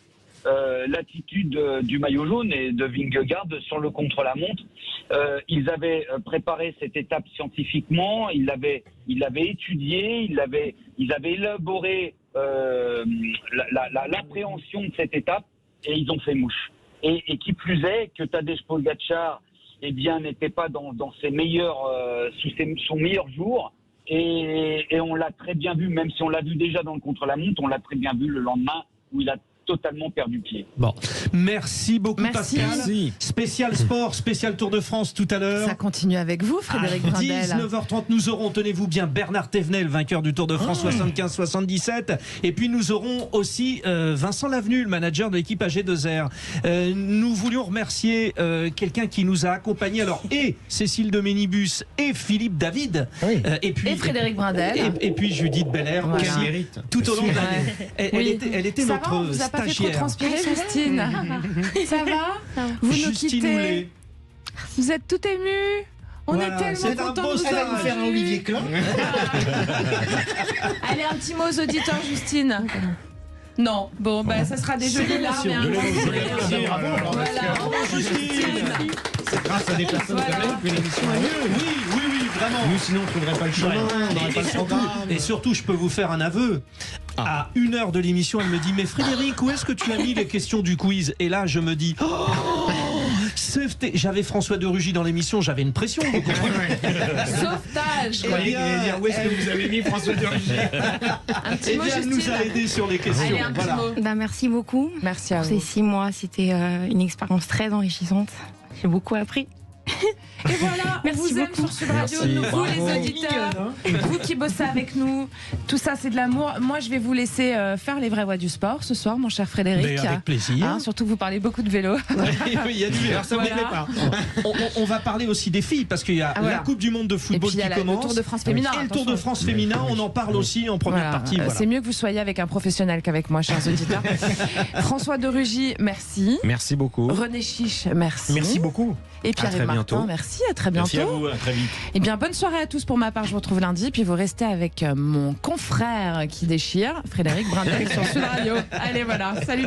l'attitude du maillot jaune et de Vingegaard sur le contre-la-montre. Ils avaient préparé cette étape scientifiquement, ils l'avaient étudiée, ils avaient élaboré l'appréhension de cette étape, et ils ont fait mouche. Et qui plus est, que Tadej Pogačar n'était pas dans ses meilleurs, son meilleur jour, et on l'a très bien vu, même si on l'a vu déjà dans le contre-la-montre, on l'a très bien vu le lendemain où il a totalement perdu pied. Bon, merci beaucoup Pascal. Merci. Spécial sport, spécial Tour de France tout à l'heure. Ça continue avec vous, Frédéric à Brindel. 19h30, nous aurons, tenez-vous bien, Bernard Thévenet, le vainqueur du Tour de France 75-77. Et puis nous aurons aussi Vincent Lavenu, le manager de l'équipe AG2R. Nous voulions remercier quelqu'un qui nous a accompagnés, alors, et Cécile de Ménibus et Philippe David. Oui. Et Frédéric Brindel. Et puis Judith Belair, voilà. aussi, tout au long de l'année. Elle était ça notre va, on vous a pas fait trop stagiaire. transpirer, Justine. Ça va? Vous nous quittez. Vous êtes tout ému. On est tellement contents de vous avoir. Faire un Olivier Klein. Allez, un petit mot aux auditeurs, Justine. Non, bon, ça sera des jolies larmes et un grand sourire. Voilà, au revoir, Justine. C'est grâce à des personnes comme elle que l'émission est mieux. Oui, vraiment. Nous, sinon, on ne trouverait pas le chemin, on n'aurait pas le programme. Et surtout, je peux vous faire un aveu. À 1 heure de l'émission, elle me dit: mais Frédéric, où est-ce que tu as mis les questions du quiz? Et là, je me dis: j'avais François de Rugy dans l'émission, j'avais une pression. Vous comprenez? Sauvetage. Je croyais qu'il allait dire: où est-ce que vous avez mis François de Rugy? Un petit mot, elle nous a aidés sur les questions. Allez, un petit mot. Merci beaucoup. Merci à vous. Ces 6 mois, c'était une expérience très enrichissante. J'ai beaucoup appris. Et voilà, on vous aime sur Sud Radio, vous les auditeurs, vous qui bossez avec nous, tout ça c'est de l'amour. Moi je vais vous laisser faire les vraies voix du sport ce soir, mon cher Frédéric. Mais avec plaisir. Surtout vous parlez beaucoup de vélo. Il y a du vélo, ça vous plaît pas. On va parler aussi des filles parce qu'il y a la Coupe du Monde de football qui commence. Le Tour de France féminin. Et le Tour de France féminin, on en parle aussi en première partie. Voilà. C'est mieux que vous soyez avec un professionnel qu'avec moi, chers auditeurs. François de Rugy, merci. Merci beaucoup. René Chiche, merci. Merci beaucoup. Et Pierre Martin, merci, à très bientôt. Merci à vous, à très vite. Eh bien, bonne soirée à tous pour ma part, je vous retrouve lundi, puis vous restez avec mon confrère qui déchire, Frédéric Brindel sur Sud Radio. Allez, voilà, salut.